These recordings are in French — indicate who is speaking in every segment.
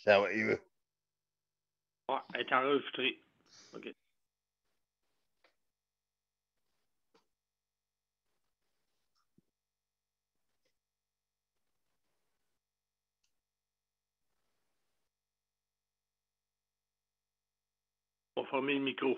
Speaker 1: Ça va, il veut.
Speaker 2: Ouais, elle est enregistrée. OK. On va fermer le micro.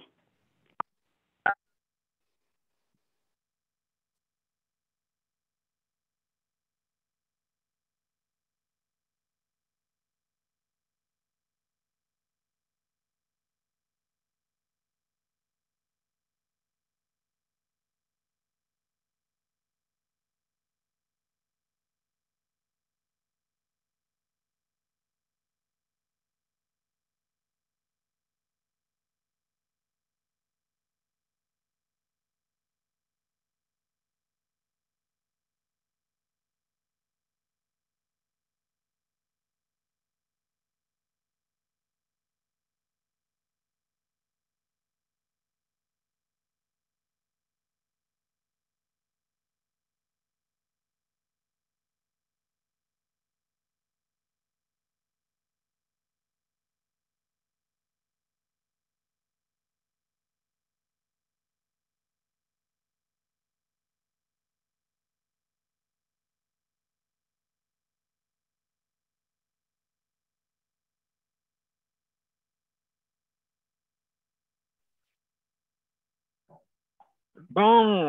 Speaker 3: Bon,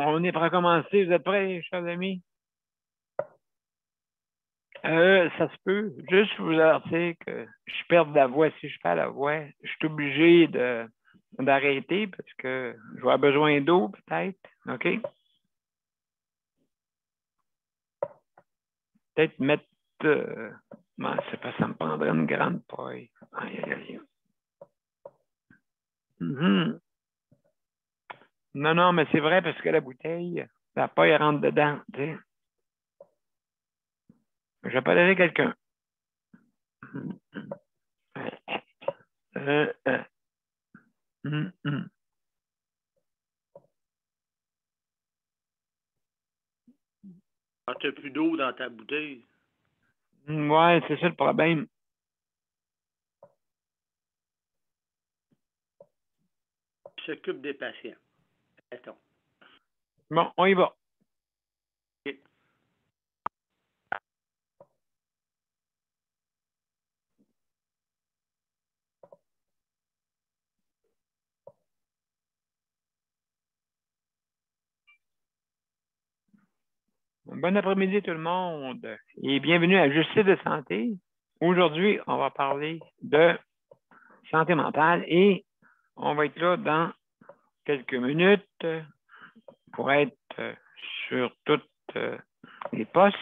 Speaker 3: on est prêt à commencer. Vous êtes prêts, chers amis? Ça se peut. Juste vous avertir que je perds de la voix. Si je perds la voix, je suis obligé d'arrêter parce que je vais avoir besoin d'eau, peut-être. OK? Peut-être mettre. Non, c'est pas, ça me prendrait une grande paille. Aïe, aïe, aïe. Non, non, mais c'est vrai parce que la bouteille, la paille rentre dedans. Tu sais. Je vais pas donner quelqu'un. Euh, euh. Hum, hum.
Speaker 2: Ah, t'as plus d'eau dans ta bouteille.
Speaker 3: Ouais, c'est ça le problème.
Speaker 2: Il s'occupe des patients. Attends.
Speaker 3: Bon, on y va.
Speaker 2: OK.
Speaker 3: Bon après-midi tout le monde et bienvenue à Justice de santé. Aujourd'hui, on va parler de santé mentale et on va être là dans quelques minutes pour être sur toutes les postes.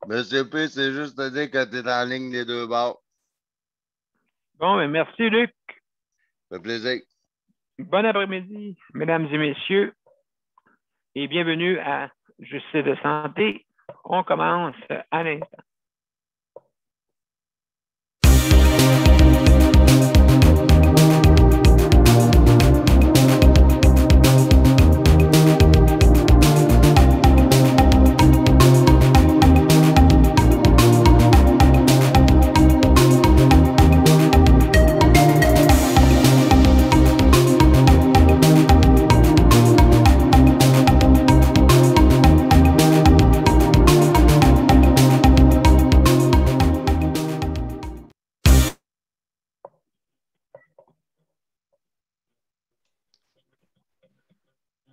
Speaker 1: Monsieur P, c'est juste de dire que tu es en ligne des deux bords.
Speaker 3: Bon, ben merci Luc.
Speaker 1: Ça fait plaisir.
Speaker 3: Bon après-midi, mesdames et messieurs, et bienvenue à Justice de santé. On commence à l'instant.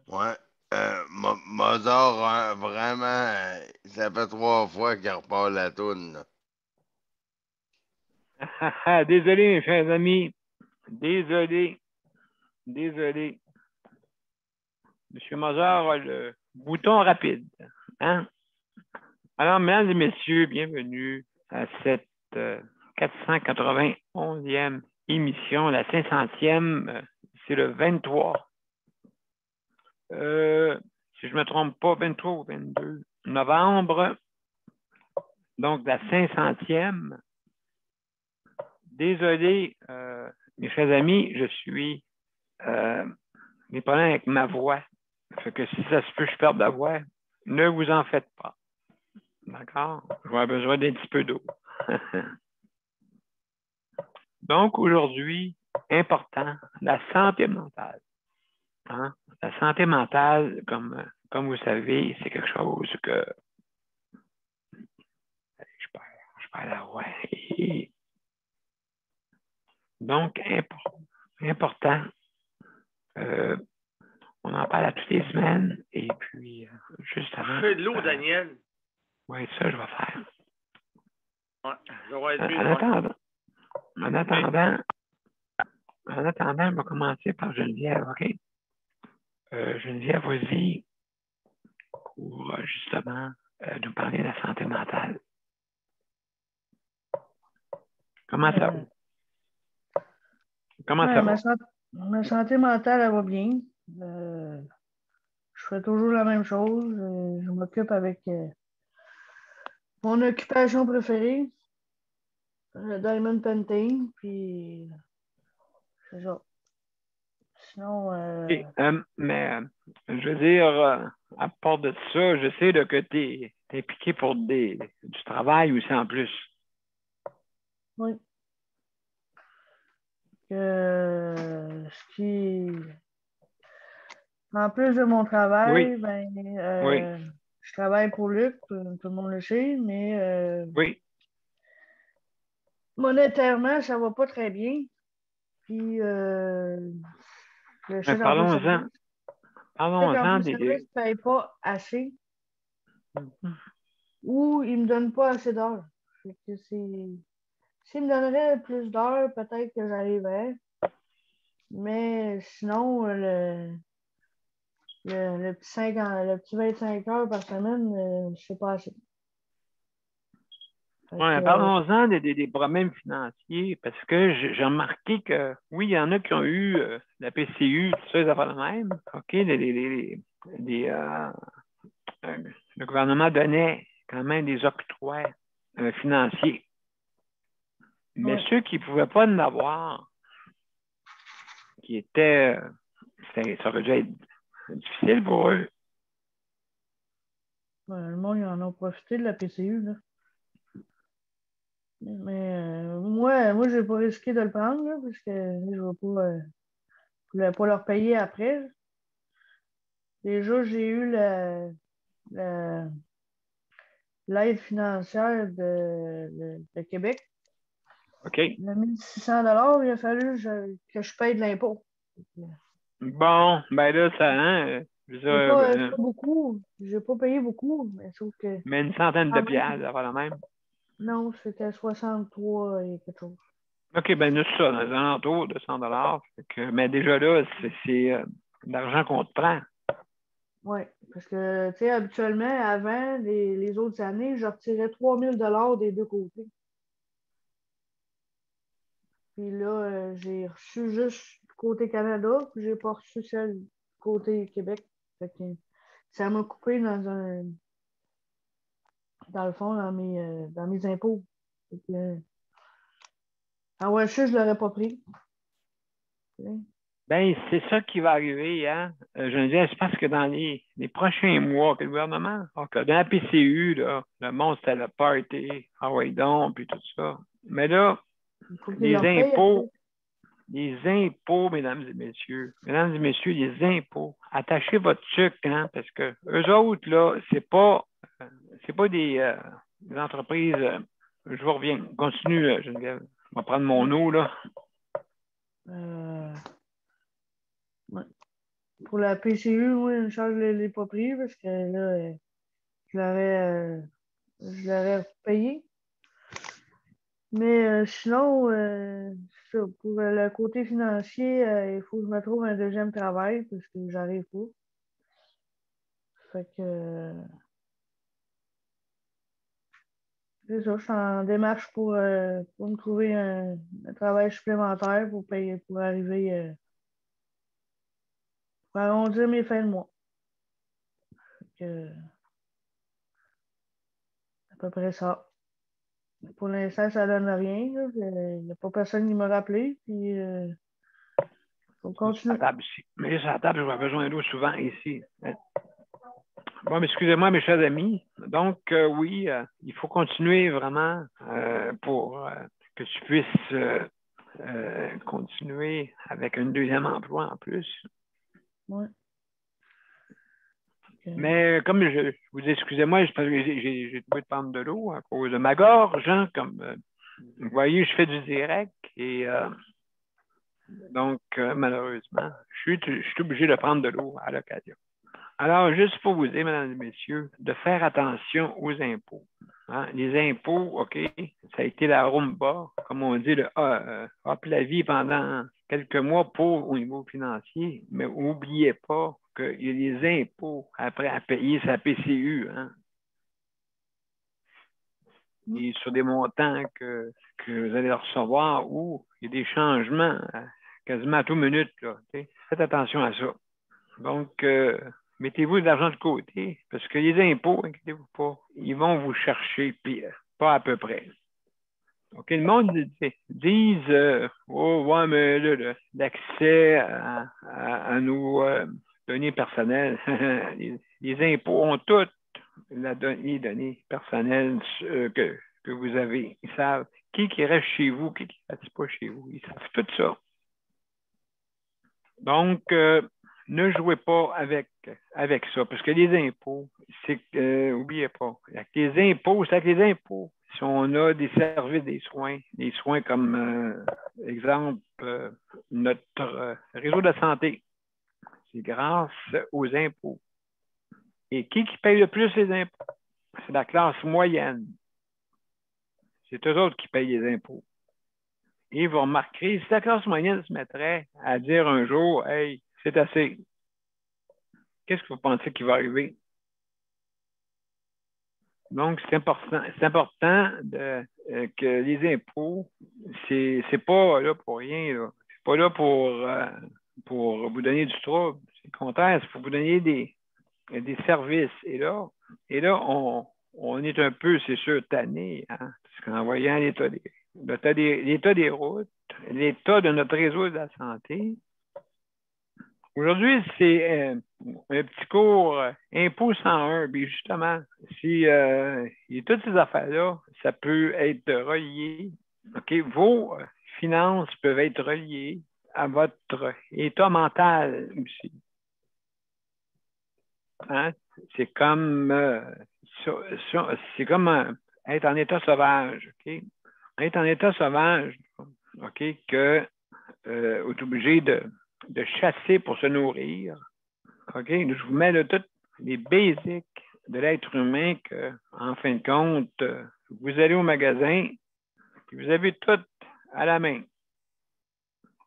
Speaker 1: Ouais. Mozart, vraiment, ça fait 3 fois qu'il repart la toune.
Speaker 3: Désolé, mes chers amis. Désolé. Désolé. Monsieur Mozart a le bouton rapide. Hein? Alors, mesdames et messieurs, bienvenue à cette 491e émission, la 500e, c'est le 23. Si je ne me trompe pas, 23 ou 22 novembre Donc, la 500e. Désolé, mes chers amis, je suis des problèmes avec ma voix. Fait que si ça se peut, je perde la voix. Ne vous en faites pas. D'accord? Je vais avoir besoin d'un petit peu d'eau. Donc, aujourd'hui, important, la santé mentale. Hein? La santé mentale, comme vous savez, c'est quelque chose que je perds la voix. Et donc, important. On en parle à toutes les semaines. Et puis, juste avant.
Speaker 2: Fais de l'eau, Daniel.
Speaker 3: Oui, ça, je vais faire.
Speaker 2: Ouais, ça va être mieux.
Speaker 3: En attendant, je vais commencer par Geneviève, OK? Geneviève, vas-y pour justement nous parler de la santé mentale. Comment ça va? Comment ça va?
Speaker 4: Ma santé mentale, elle va bien. Je fais toujours la même chose. Je m'occupe avec mon occupation préférée, le Diamond Painting, puis c'est ça. Sinon,
Speaker 3: Mais je veux dire, à part de ça, je sais là, que tu es impliqué pour du travail aussi en plus.
Speaker 4: oui. En plus de mon travail,
Speaker 3: Oui.
Speaker 4: je travaille pour Luc, tout le monde le sait, mais
Speaker 3: Oui.
Speaker 4: monétairement, ça va pas très bien. Puis, le chef d'emploi
Speaker 3: Parlons-en. Parlons-en
Speaker 4: de service ne paye pas assez ou il ne me donne pas assez d'heures. S'il me donnerait plus d'heures, peut-être que j'arriverais. Mais sinon, le petit 25 heures par semaine, c'est pas assez.
Speaker 3: Oui, parlons-en des problèmes financiers, parce que j'ai remarqué que, oui, il y en a qui ont eu la PCU, tout ça, les affaires de même. OK, le gouvernement donnait quand même des octrois financiers. Mais ceux qui ne pouvaient pas en avoir, qui étaient, ça aurait dû être difficile pour eux.
Speaker 4: Le monde, ils en ont profité de la PCU, là. Mais moi, je n'ai pas risqué de le prendre, là, parce que je ne vais pas leur payer après. Déjà, j'ai eu l'aide financière de Québec.
Speaker 3: OK.
Speaker 4: Le 1600 $, il a fallu que je paye de l'impôt.
Speaker 3: Bon, ben là, ça, hein,
Speaker 4: C'est pas beaucoup. J'ai pas payé beaucoup, mais sauf que.
Speaker 3: mais une centaine de piastres, ça va la même.
Speaker 4: Non, c'était 63 et quelque chose.
Speaker 3: OK, ben nous, c'est ça, dans les alentours de 100 mais déjà là, c'est l'argent qu'on te prend.
Speaker 4: Oui, parce que, tu sais, habituellement, avant, les autres années, je retirais 3000 $ des deux côtés. Puis là, j'ai reçu juste côté Canada, puis j'ai pas reçu celle côté Québec. Fait que ça m'a coupé dans le fond, dans mes impôts. Fait que, ouais, ça, je l'aurais pas pris.
Speaker 3: Ben, c'est ça qui va arriver, hein. Je me disais, je pense que dans les prochains mois, que le gouvernement, donc, dans la PCU, là, le monde, c'était le party, ah ouais, donc, puis tout ça. Mais là, les impôts, mesdames et messieurs, les impôts, attachez votre sucre, hein, parce que eux autres, là, c'est pas des entreprises, je vous reviens, continue, Geneviève. Je vais prendre mon eau, là.
Speaker 4: Ouais. Pour la PCU, oui, une charge, je ne l'ai pas pris parce que là, je l'aurais payé. Mais sinon, pour le côté financier, il faut que je me trouve un deuxième travail parce que j'arrive pas. Fait que c'est ça, je suis en démarche pour me trouver un travail supplémentaire pour payer, pour arriver, pour arrondir mes fins de mois. Fait que, à peu près ça. pour l'instant, ça donne rien. Il n'y a pas personne qui m'a rappelé. Puis, faut continuer.
Speaker 3: À table ici. Mais juste à la table, j'aurais besoin d'eau souvent ici. Bon, mais excusez-moi, mes chers amis. Donc, oui, il faut continuer vraiment pour que tu puisses continuer avec un deuxième emploi en plus.
Speaker 4: Ouais.
Speaker 3: Mais comme je vous dis, excusez-moi, parce que j'ai trouvé de prendre de l'eau à cause de ma gorge. Hein, comme vous voyez, je fais du direct et donc, malheureusement, je suis obligé de prendre de l'eau à l'occasion. Alors, juste pour vous dire, mesdames et messieurs, de faire attention aux impôts. Hein? Les impôts, OK, ça a été la rumba, comme on dit, le hop la vie pendant quelques mois pour au niveau financier, mais n'oubliez pas qu'il y a des impôts après à payer sa PCU. Hein? Et sur des montants que vous allez recevoir ou il y a des changements quasiment à toute minute. Là, faites attention à ça. Donc, mettez-vous de l'argent de côté, parce que les impôts, inquiétez-vous pas, ils vont vous chercher, puis pas à peu près. OK, le monde dit, oh, ouais, mais là, l'accès à nos données personnelles, les impôts ont toutes les données personnelles que vous avez. Ils savent qui reste chez vous, qui ne reste pas chez vous. Ils savent tout ça. Donc, ne jouez pas avec ça, parce que les impôts, c'est n'oubliez pas, avec les impôts, c'est avec les impôts. Si on a des services, des soins comme, exemple, notre réseau de santé, c'est grâce aux impôts. Et qui paye le plus les impôts? C'est la classe moyenne. C'est eux autres qui payent les impôts. Et vous remarquerez, si la classe moyenne se mettrait à dire un jour, hey, c'est assez, qu'est-ce que vous pensez qui va arriver? Donc, c'est important que les impôts, c'est pas là pour rien. Là. C'est pas là pour vous donner du trouble. C'est le contraire, c'est pour vous donner des services. Et là on est un peu, c'est sûr, tanné, hein, parce qu'en voyant l'état des routes, l'état de notre réseau de la santé, aujourd'hui, c'est un petit cours Impôt 101. Puis justement, si toutes ces affaires-là, ça peut être relié. OK? Vos finances peuvent être reliées à votre état mental aussi. Hein? C'est comme, être en état sauvage. OK? Être en état sauvage, OK, que est obligé de chasser pour se nourrir. OK? Je vous mets là toutes les basics de l'être humain que, en fin de compte, vous allez au magasin et vous avez tout à la main.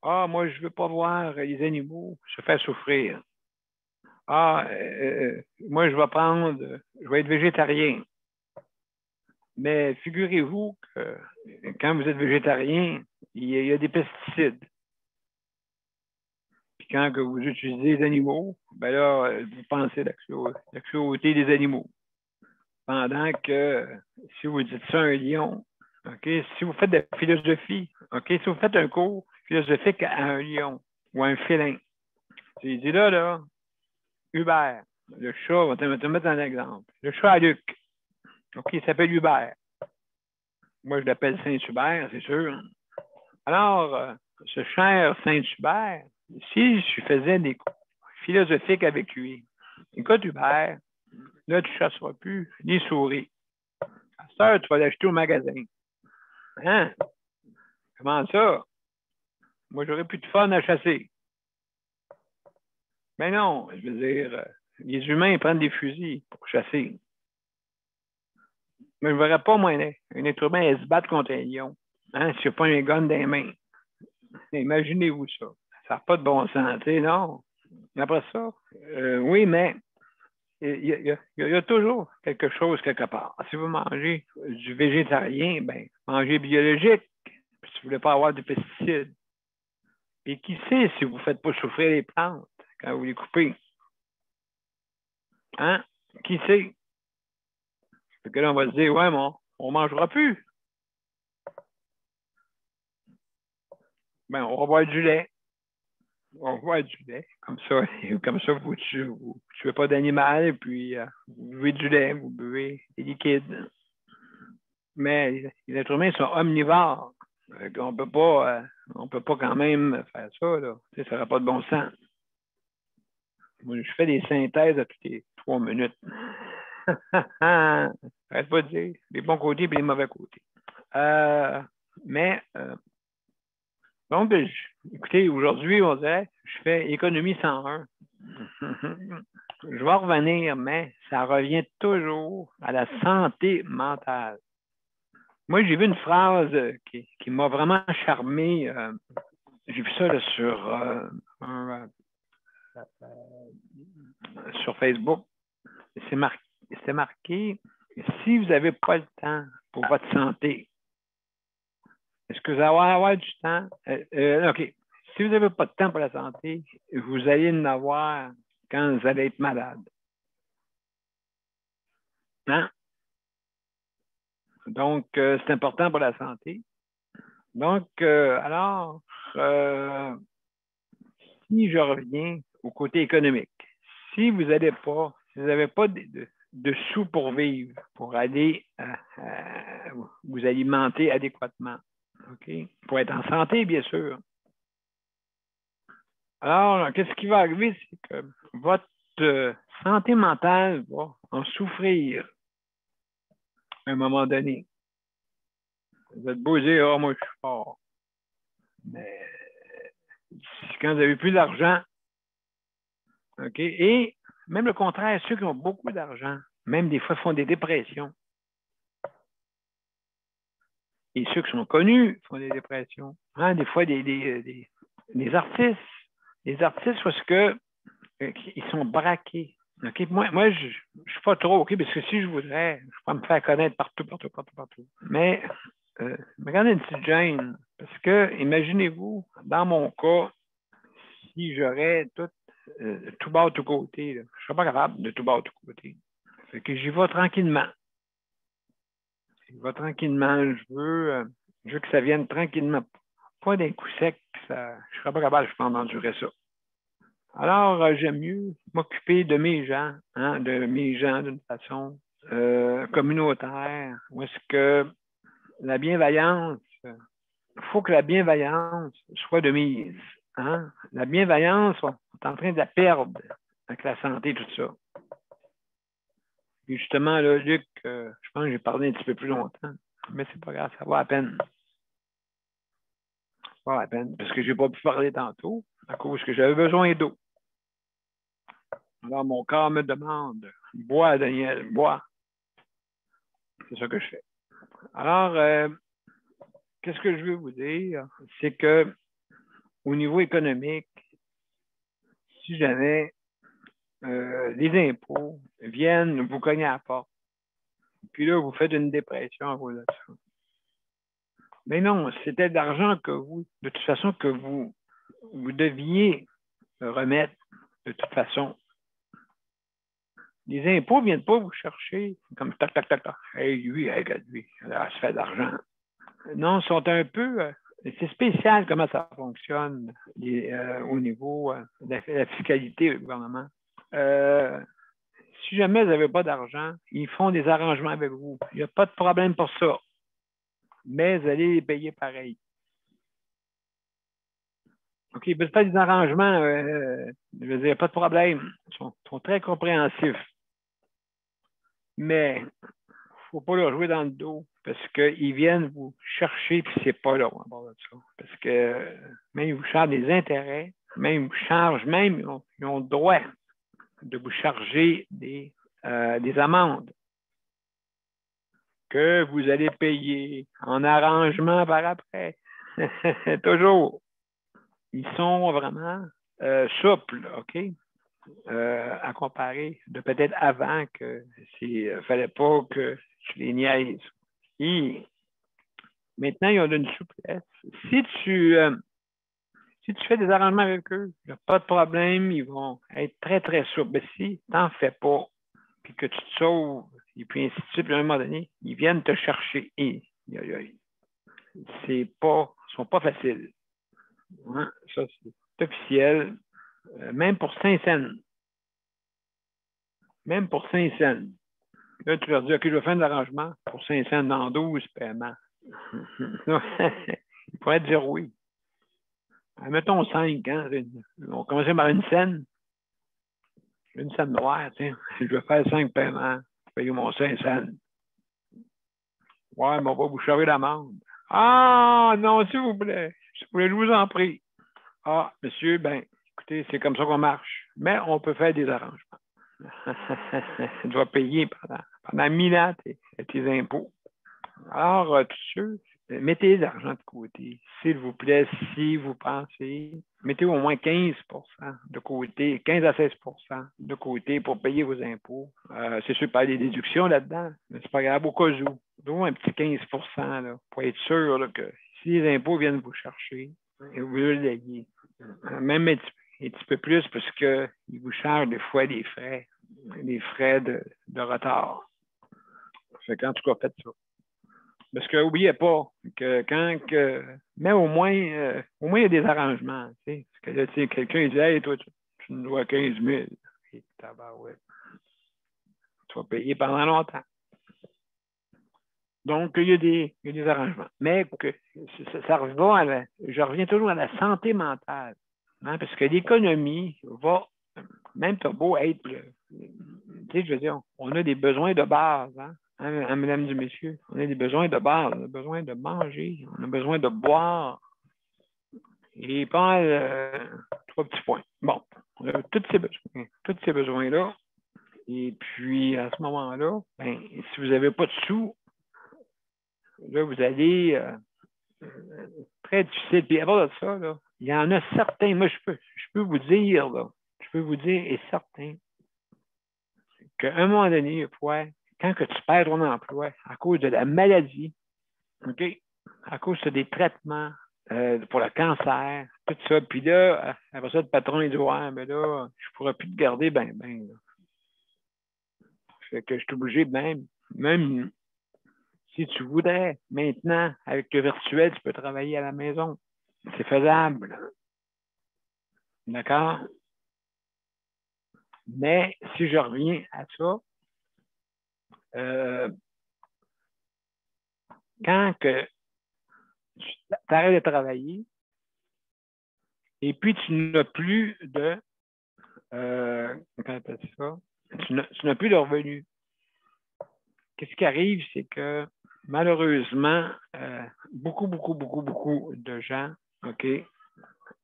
Speaker 3: Ah, moi, je ne veux pas voir les animaux se faire souffrir. Ah, moi, je vais être végétarien. Mais figurez-vous que quand vous êtes végétarien, il y a des pesticides. Puis quand que vous utilisez des animaux, ben là, vous pensez à la cruauté des animaux. Pendant que si vous dites ça à un lion, OK, si vous faites de la philosophie, OK, si vous faites un cours philosophique à un lion ou à un félin, tu dis là, Hubert, le chat, on va te mettre un exemple. Le chat à Luc, OK, il s'appelle Hubert. Moi, je l'appelle Saint-Hubert, c'est sûr. Alors, ce cher Saint-Hubert, si je faisais des cours philosophiques avec lui, écoute, Hubert, là, tu ne chasseras plus les souris. À cette heure, tu vas l'acheter au magasin. Hein? Comment ça? Moi, j'aurais plus de fun à chasser. Mais non, je veux dire, les humains ils prennent des fusils pour chasser. Mais je ne verrais pas, moi, un être humain se battre contre un lion. Hein, s'il n'y a pas un gun dans les mains. Imaginez-vous ça. Ça n'a pas de bon sens, tu sais, non. Après ça, oui, mais il y a toujours quelque chose quelque part. Si vous mangez du végétarien, ben, mangez biologique, puis si vous ne voulez pas avoir de pesticides. Et qui sait si vous ne faites pas souffrir les plantes quand vous les coupez? Hein? Qui sait? Parce que là, on va se dire, ouais, mais on ne mangera plus. Ben, on va boire du lait. On va boire du lait. Comme ça, vous ne tuez pas d'animal, et puis vous buvez du lait, vous buvez des liquides. Mais les êtres humains sont omnivores. On peut pas quand même faire ça, là. Tu sais, ça n'aurait pas de bon sens. Moi, je fais des synthèses à toutes les 3 minutes. Arrête pas de dire les bons côtés et les mauvais côtés. Donc, écoutez, aujourd'hui, on dirait, je fais économie 101. Je vais revenir, mais ça revient toujours à la santé mentale. Moi, j'ai vu une phrase qui m'a vraiment charmé. J'ai vu ça là, sur Facebook. C'est marqué, si vous n'avez pas le temps pour votre santé, est-ce que vous allez avoir du temps? OK. Si vous n'avez pas de temps pour la santé, vous allez en avoir quand vous allez être malade. Hein? Donc, c'est important pour la santé. Donc, alors, si je reviens au côté économique, si vous n'avez pas de sous pour vivre, pour aller vous alimenter adéquatement, OK? Pour être en santé, bien sûr. Alors, qu'est-ce qui va arriver? C'est que votre santé mentale va en souffrir à un moment donné. Vous êtes beau dire, oh, moi, je suis fort. Mais quand vous n'avez plus d'argent, OK? Et même le contraire, ceux qui ont beaucoup d'argent, même des fois, font des dépressions. Et ceux qui sont connus font des dépressions. Hein? Des fois, des artistes. Les artistes, parce que ils sont braqués. Okay? Moi je ne suis pas trop, OK, parce que si je voudrais, je pourrais me faire connaître partout. Mais regardez une petite gêne. Parce que, imaginez-vous, dans mon cas, si j'aurais tout bas, tout côté, là, je ne serais pas capable de tout bas, tout côté. Fait que j'y vais tranquillement. Je veux que ça vienne tranquillement. Pas d'un coup sec, je ne serais pas capable, je peux endurer ça. Alors, j'aime mieux m'occuper de mes gens, hein, d'une façon communautaire, où est-ce que la bienveillance, il faut que la bienveillance soit de mise. Hein? La bienveillance, on est en train de la perdre avec la santé, tout ça. Puis justement, là, Luc, je pense que j'ai parlé un petit peu plus longtemps, mais c'est pas grave, ça va à peine. Ça va à peine, parce que je n'ai pas pu parler tantôt, à cause que j'avais besoin d'eau. Alors, mon corps me demande, bois, Daniel, bois. C'est ça que je fais. Alors, qu'est-ce que je veux vous dire? C'est que au niveau économique, si jamais les impôts viennent vous cogner à la porte, puis là, vous faites une dépression à cause de ça. Mais non, c'était de l'argent que vous, de toute façon, que vous deviez remettre de toute façon. Les impôts ne viennent pas vous chercher comme tac, tac, tac, tac. Hey, lui, regarde lui, ça se fait de l'argent. Non, ils sont un peu. C'est spécial comment ça fonctionne au niveau de la fiscalité du gouvernement. Si jamais vous n'avez pas d'argent, ils font des arrangements avec vous. Il n'y a pas de problème pour ça. Mais vous allez les payer pareil. OK, ils veulent faire des arrangements, je veux dire, pas de problème. Ils sont très compréhensifs. Mais il ne faut pas leur jouer dans le dos parce qu'ils viennent vous chercher puis c'est pas là à bord de ça. Parce que même ils vous chargent des intérêts, même ils vous chargent, même ils ont le droit de vous charger des amendes que vous allez payer en arrangement par après. Toujours. Ils sont vraiment souples, OK? À comparer de peut-être avant que il ne fallait pas que je les niaise. Et maintenant, ils ont une souplesse. Si tu fais des arrangements avec eux, il n'y a pas de problème, ils vont être très, très souples. Mais si tu n'en fais pas, puis que tu te sauves, et puis ainsi de suite, puis à un moment donné, ils viennent te chercher. Ils ne sont pas faciles. Ouais, ça, c'est officiel. Même pour Saint-Saëns. Même pour Saint-Saëns. Là, tu leur dis, OK, je vais faire un arrangement pour Saint-Saëns dans 12 paiements. Il pourrait dire oui. Mettons 5, hein. On commençait par une scène noire, tu sais. Je vais faire 5 paiements, payer mon 500. Ouais, mais on va vous charger l'amende. Ah, non, s'il vous plaît. Je vous en prie. Ah, monsieur, ben, écoutez, c'est comme ça qu'on marche. Mais on peut faire des arrangements. Tu vas payer pendant 1000 ans tes impôts. Alors, tout ça, mettez de l'argent de côté. S'il vous plaît, si vous pensez, mettez au moins 15 de côté, 15 à 16 de côté pour payer vos impôts. C'est sûr, pas des déductions là-dedans, mais c'est pas grave, au cas où. Donc, un petit 15 là, pour être sûr là, que si les impôts viennent vous chercher, vous le l'ayez. Même un petit peu plus parce qu'ils vous chargent des fois des frais de retard. Fait qu'en tout cas, faites ça. Parce que n'oubliez pas que mais au moins, il y a des arrangements. Tu sais. Parce que là, tu sais, quelqu'un dit, hey, toi, tu nous dois 15 000. Et tabarouette. Tu vas payer pendant longtemps. Donc, il y a des arrangements. Mais que ça revient je reviens toujours à la santé mentale. Hein, parce que l'économie va, même t'as beau être, tu sais, je veux dire, on a des besoins de base, hein, mesdames et messieurs, on a des besoins de base, on a besoin de manger, on a besoin de boire. Et pas 3 petits points. Bon, on a tous ces besoins-là. Et puis, à ce moment-là, ben, si vous n'avez pas de sous, là, vous allez très difficile. Puis à part de ça, là, il y en a certains, moi, je peux vous dire, là, et certains, qu'à un moment donné, quand que tu perds ton emploi à cause de la maladie, OK, à cause des traitements pour le cancer, tout ça, puis là, après ça, le patron, il dit, ouais, mais là, je ne pourrais plus te garder, ben, là. Fait que je suis obligé de même si tu voudrais, maintenant, avec le virtuel, tu peux travailler à la maison. C'est faisable. D'accord? Mais si je reviens à ça, quand que tu arrêtes de travailler et puis tu n'as plus de tu n'as plus de revenus. Qu'est-ce qui arrive, c'est que malheureusement, beaucoup de gens, OK,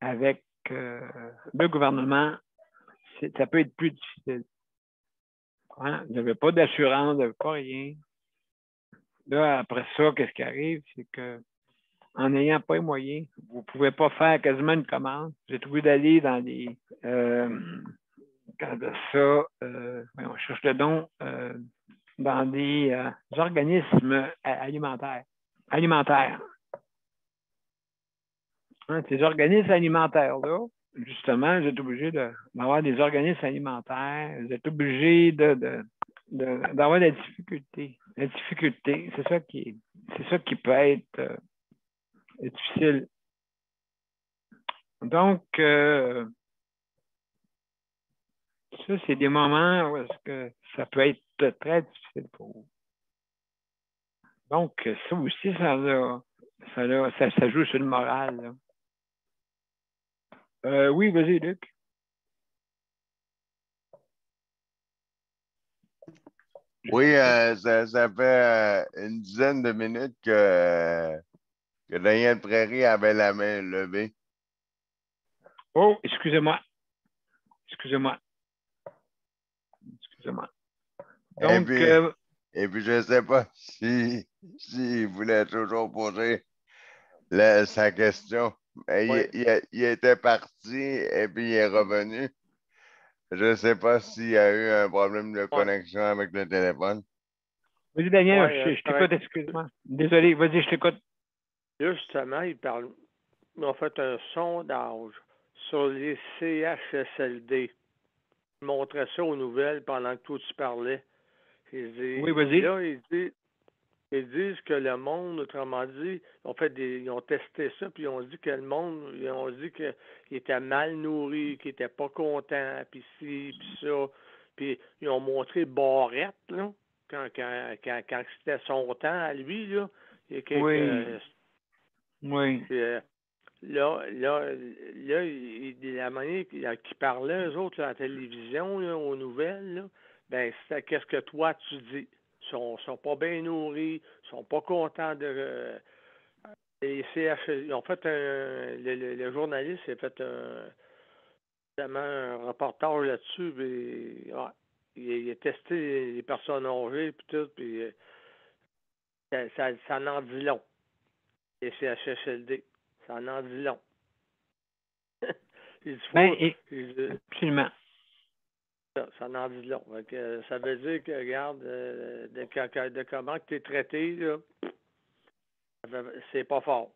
Speaker 3: avec le gouvernement, ça peut être plus difficile. Hein? Vous n'avez pas d'assurance, vous n'avez pas rien. Là, après ça, qu'est-ce qui arrive? C'est que en n'ayant pas les moyens, vous ne pouvez pas faire quasiment une commande. Vous êtes obligé d'aller dans des on cherche le don dans des organismes alimentaires. Hein, ces organismes alimentaires-là, justement, vous êtes obligé d'avoir des organismes alimentaires, vous êtes obligé d'avoir de la difficulté. La difficulté, c'est ça qui peut être difficile. Donc, ça, c'est des moments où est-ce que ça peut être très difficile pour vous. Donc, ça aussi, ça joue sur le moral. Oui, vas-y, Luc.
Speaker 1: Oui, ça fait une dizaine de minutes que Daniel Prairie avait la main levée.
Speaker 3: Oh, excusez-moi. Donc,
Speaker 1: et puis je ne sais pas s'il voulait toujours poser sa question.
Speaker 2: Oui.
Speaker 1: Il était parti et puis il est revenu. Je ne sais pas s'il y a eu un problème de connexion avec le téléphone.
Speaker 3: vas-y, Daniel,
Speaker 2: Ouais,
Speaker 3: je t'écoute, excuse-moi. Désolé, vas-y, je t'écoute.
Speaker 2: Justement, ils ont fait un sondage sur les CHSLD. Ils montraient ça aux nouvelles pendant que toi tu parlais.
Speaker 3: Oui, vas-y.
Speaker 2: Là, il dit Ils disent que le monde, autrement dit, ils ont testé ça, puis ils ont dit que le monde, ils ont dit qu'il était mal nourri, qu'il était pas content, puis ci, puis ça. Puis ils ont montré Barrette, là, quand c'était son temps à lui, là. Et
Speaker 3: Oui. Oui.
Speaker 2: La manière qu'ils parlaient, eux autres, là, à la télévision, là, aux nouvelles, là, ben, c'était qu'est-ce que toi tu dis. Sont pas bien nourris, sont pas contents de. Les ils ont fait le journaliste a fait un reportage là-dessus, puis ouais, il a testé les personnes âgées, puis tout, puis ça en dit long. Les CHSLD, ça en dit long.
Speaker 3: Absolument.
Speaker 2: Ça en dit long. Ça veut dire que, regarde, de comment tu es traité, là, c'est pas fort.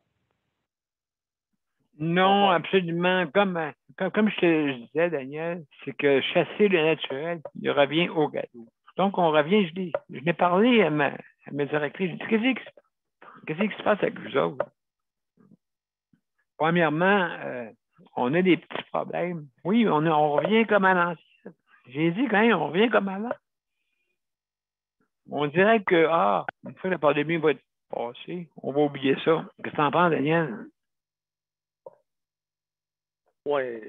Speaker 3: Non, absolument. Comme je te disais, Daniel, c'est que chasser le naturel, il revient au galop. Donc, on revient, je l'ai parlé à ma directrice, je dis, qu'est-ce qui se passe avec vous autres? Premièrement, on a des petits problèmes. Oui, on revient comme à l'ancienne. J'ai dit quand même, on revient comme avant. On dirait que, une fois que la pandémie va être passée, on va oublier ça. Qu'est-ce que tu en penses, Daniel?
Speaker 2: Oui,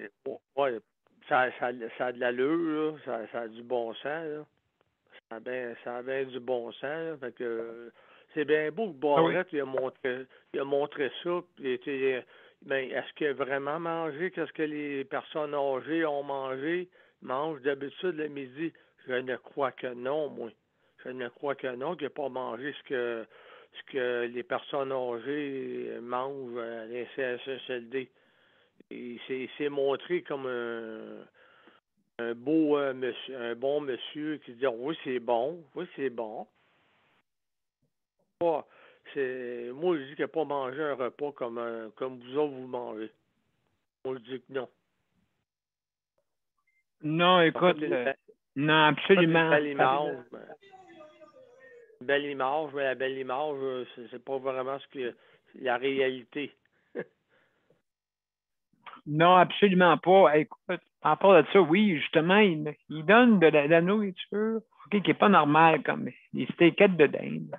Speaker 2: ça a de l'allure, là. Ça a du bon sens, là. Ça a bien du bon sens, là. Fait que c'est bien beau que Barrette, il a montré ça. Mais est-ce qu'il a vraiment mangé? Qu'est-ce que les personnes âgées ont mangé? Mangent d'habitude le midi? Je ne crois que non, moi. Je ne crois que non, qu'il n'a pas mangé ce que les personnes âgées mangent à la CHSLD. Il s'est montré comme un beau monsieur, un bon monsieur qui dit oui, c'est bon. Moi, je dis qu'il n'a pas mangé un repas comme vous autres vous mangez. Moi, je dis que non.
Speaker 3: Non, écoute, non, absolument.
Speaker 2: Une belle image, mais la belle image, c'est pas vraiment la réalité.
Speaker 3: Non, absolument pas. Écoute, en part de ça, oui, justement, il donne de la nourriture qui n'est pas normale, comme les steakettes de dinde.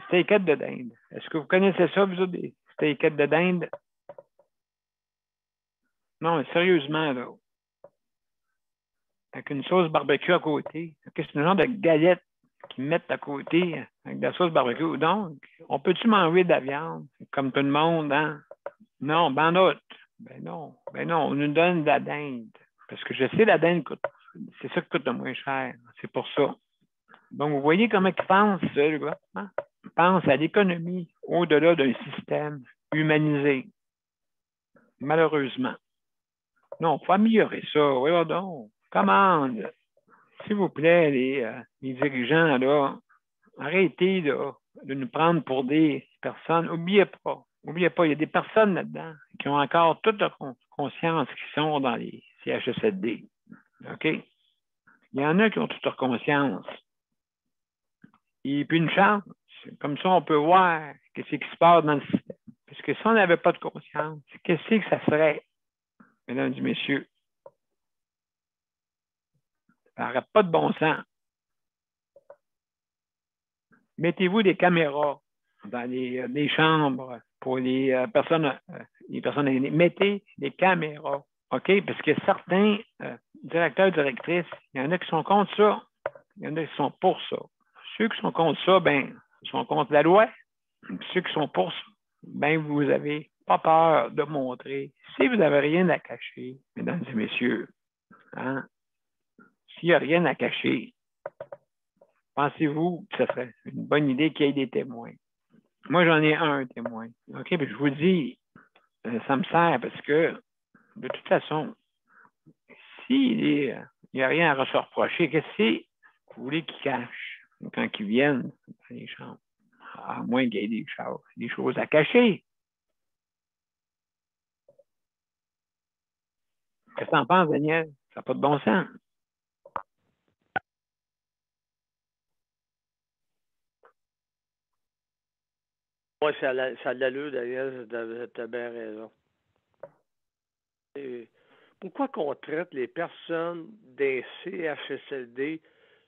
Speaker 3: Steakettes de dinde. Est-ce que vous connaissez ça, vous autres, des steakettes de dinde? Non, sérieusement, là. Avec une sauce barbecue à côté. C'est un genre de galette qu'ils mettent à côté avec de la sauce barbecue. Donc, on peut-tu manger de la viande comme tout le monde, hein? Non, ben d'autres. Ben non, on nous donne de la dinde. Parce que je sais, la dinde coûte. C'est ça qui coûte le moins cher. C'est pour ça. Donc, vous voyez comment ils pensent, le gouvernement. Ils pensent à l'économie au-delà d'un système humanisé. Malheureusement. Non, il faut améliorer ça. Voyons donc. Commande. S'il vous plaît, les dirigeants, là, arrêtez là, de nous prendre pour des personnes. N'oubliez pas, il y a des personnes là-dedans qui ont encore toute leur conscience qui sont dans les CHSLD. OK? Il y en a qui ont toute leur conscience. Et puis une chance. Comme ça, on peut voir ce qui se passe dans le système. Parce que si on n'avait pas de conscience, qu'est-ce que ça serait, mesdames et messieurs? Ça n'aurait pas de bon sens. Mettez-vous des caméras dans les chambres pour les personnes aînées. Mettez des caméras, OK? Parce que certains directeurs, directrices, il y en a qui sont contre ça. Il y en a qui sont pour ça. Ceux qui sont contre ça, ils sont contre la loi. Ceux qui sont pour ça, vous n'avez pas peur de montrer. Si vous n'avez rien à cacher, mesdames et messieurs, hein, s'il n'y a rien à cacher, pensez-vous que ce serait une bonne idée qu'il y ait des témoins? Moi, j'en ai un témoin. OK, puis je vous dis, ça me sert parce que, de toute façon, s'il n'y a rien à se reprocher, qu'est-ce que vous voulez qu'ils cachent quand ils viennent dans les chambres? À moins qu'il y ait des choses à cacher. Qu'est-ce que tu en penses, Daniel? Ça n'a pas de bon sens.
Speaker 2: Moi, ça a de l'allure, Daniel, t'as bien raison. Et pourquoi qu'on traite les personnes des CHSLD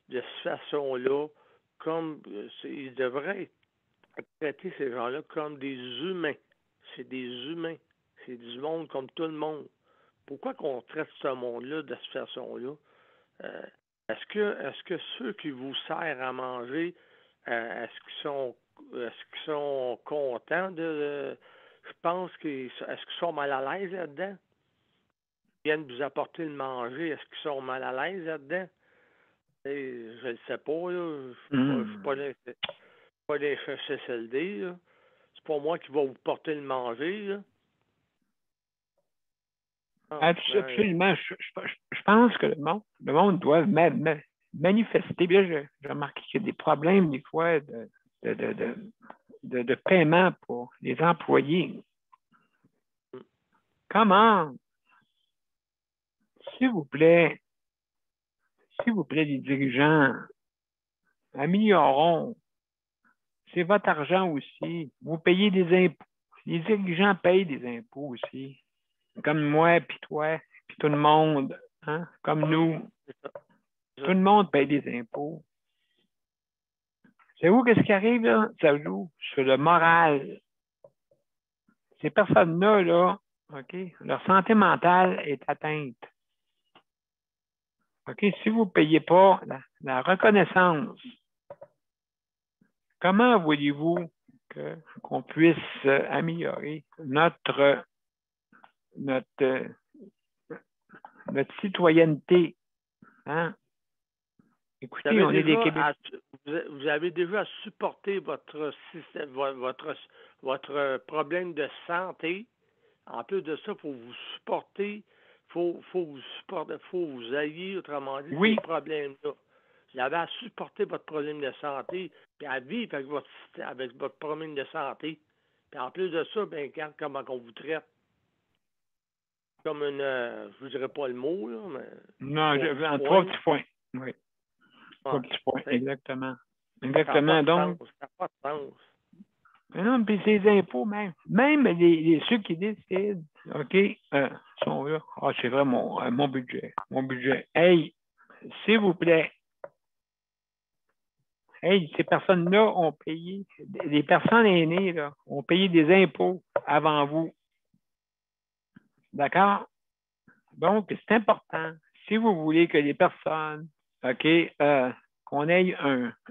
Speaker 2: de cette façon-là comme ils devraient traiter ces gens-là comme des humains. C'est des humains. C'est du monde comme tout le monde. Pourquoi qu'on traite ce monde-là de cette façon-là? Est-ce que ceux qui vous servent à manger, est-ce qu'ils sont contents je pense est-ce qu'ils sont mal à l'aise là-dedans? Ils viennent vous apporter le manger, est-ce qu'ils sont mal à l'aise là-dedans? Je ne le sais pas, là. Je suis pas des CHSLD, là. C'est pas moi qui va vous porter le manger, là.
Speaker 3: Absolument. Je pense que le monde doit manifester. Bien, j'ai remarqué qu'il y a des problèmes des fois de paiement pour les employés. Comment? S'il vous plaît, les dirigeants, améliorons. C'est votre argent aussi. Vous payez des impôts. Les dirigeants payent des impôts aussi. Comme moi, puis toi, puis tout le monde. Hein? Comme nous. Tout le monde paye des impôts. C'est où qu'est-ce qui arrive, là? Ça joue sur le moral. Ces personnes-là, là, OK, leur santé mentale est atteinte. OK, si vous ne payez pas la reconnaissance, comment voulez-vous qu'on puisse améliorer notre citoyenneté? Hein? Écoutez, on est des Québécois.
Speaker 2: Vous avez déjà supporté votre système, votre problème de santé. En plus de ça, il faut vous supporter. Faut vous allier, autrement dit,
Speaker 3: oui.
Speaker 2: ces problèmes-là. Vous avez à supporter votre problème de santé, puis à vivre avec votre problème de santé. Puis en plus de ça, ben, regarde comment on vous traite. Comme une, je ne dirais pas le mot, là, mais...
Speaker 3: Non, en 3 petits points. Oui. 3 petits points, exactement. Exactement, donc...
Speaker 2: Ça n'a pas de sens.
Speaker 3: Mais non, puis ces impôts, même ceux qui décident, OK, sont là. Ah, c'est vrai, mon budget. Mon budget. Hey, s'il vous plaît. Hey, ces personnes-là ont payé, les personnes aînées, là, ont payé des impôts avant vous. D'accord? Donc, c'est important. Si vous voulez que les personnes, OK, qu'on ait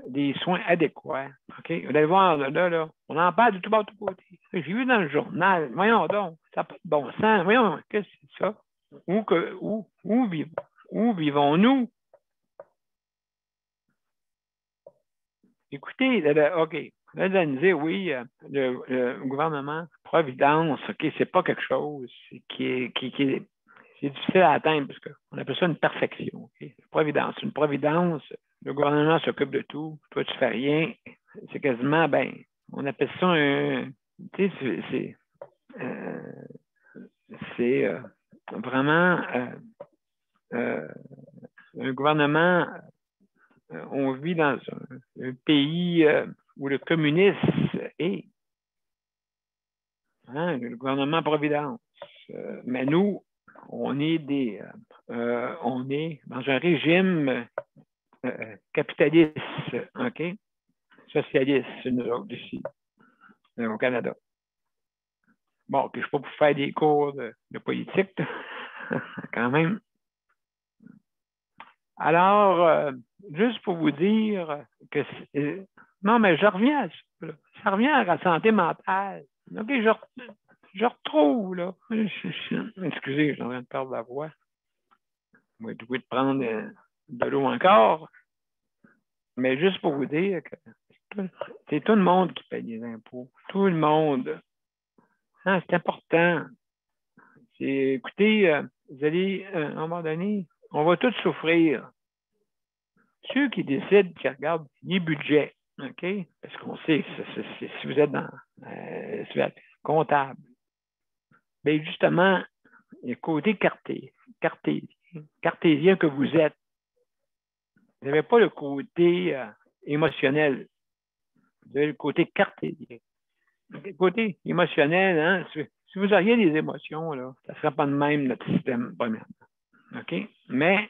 Speaker 3: des soins adéquats, OK? Vous allez voir, là, on en parle de tout bas, de tout côté. J'ai vu dans le journal, voyons donc, ça n'a pas de bon sens. Voyons, qu'est-ce que c'est ça? Où vivons-nous? Écoutez, OK, là, vous allez me dire, oui, le gouvernement, Providence, OK, c'est pas quelque chose qui est c'est difficile à atteindre parce qu'on appelle ça une perfection. Okay? Providence. Une providence, le gouvernement s'occupe de tout, toi tu fais rien. C'est quasiment, on appelle ça tu sais, c'est vraiment un gouvernement, on vit dans un pays où le communisme est le gouvernement Providence. Mais nous, on est dans un régime capitaliste, OK? Socialiste, nous autres ici, au Canada. Bon, puis je ne suis pas pour faire des cours de politique, quand même. Alors, juste pour vous dire que non, mais je reviens à ça. Là. Ça revient à la santé mentale. OK, je retrouve, là. Excusez, je suis en train de perdre la voix. Je vais être obligé de prendre de l'eau encore. Mais juste pour vous dire que c'est tout le monde qui paye des impôts. Tout le monde. C'est important. Écoutez, vous allez, à un moment donné, on va tous souffrir. Ceux qui décident, qui regardent les budgets, OK? Parce qu'on sait, si vous êtes si vous êtes comptable, bien justement, le côté cartésien que vous êtes, vous n'avez pas le côté émotionnel. Vous avez le côté cartésien. Côté émotionnel, hein, si vous aviez des émotions, là, ça ne serait pas de même notre système, premièrement. OK? Mais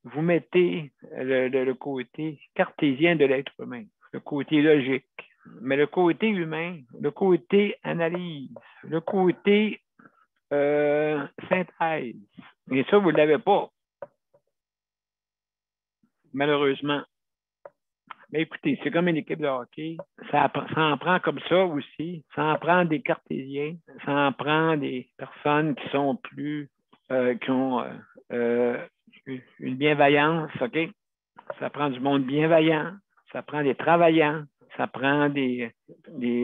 Speaker 3: vous mettez le côté cartésien de l'être humain, le côté logique. Mais le côté humain, le côté analyse, le côté synthèse. Et ça, vous ne l'avez pas, malheureusement. Mais écoutez, c'est comme une équipe de hockey. Ça en prend comme ça aussi. Ça en prend des cartésiens. Ça en prend des personnes qui sont plus, qui ont une bienveillance, OK? Ça prend du monde bienveillant. Ça prend des travaillants. Ça prend des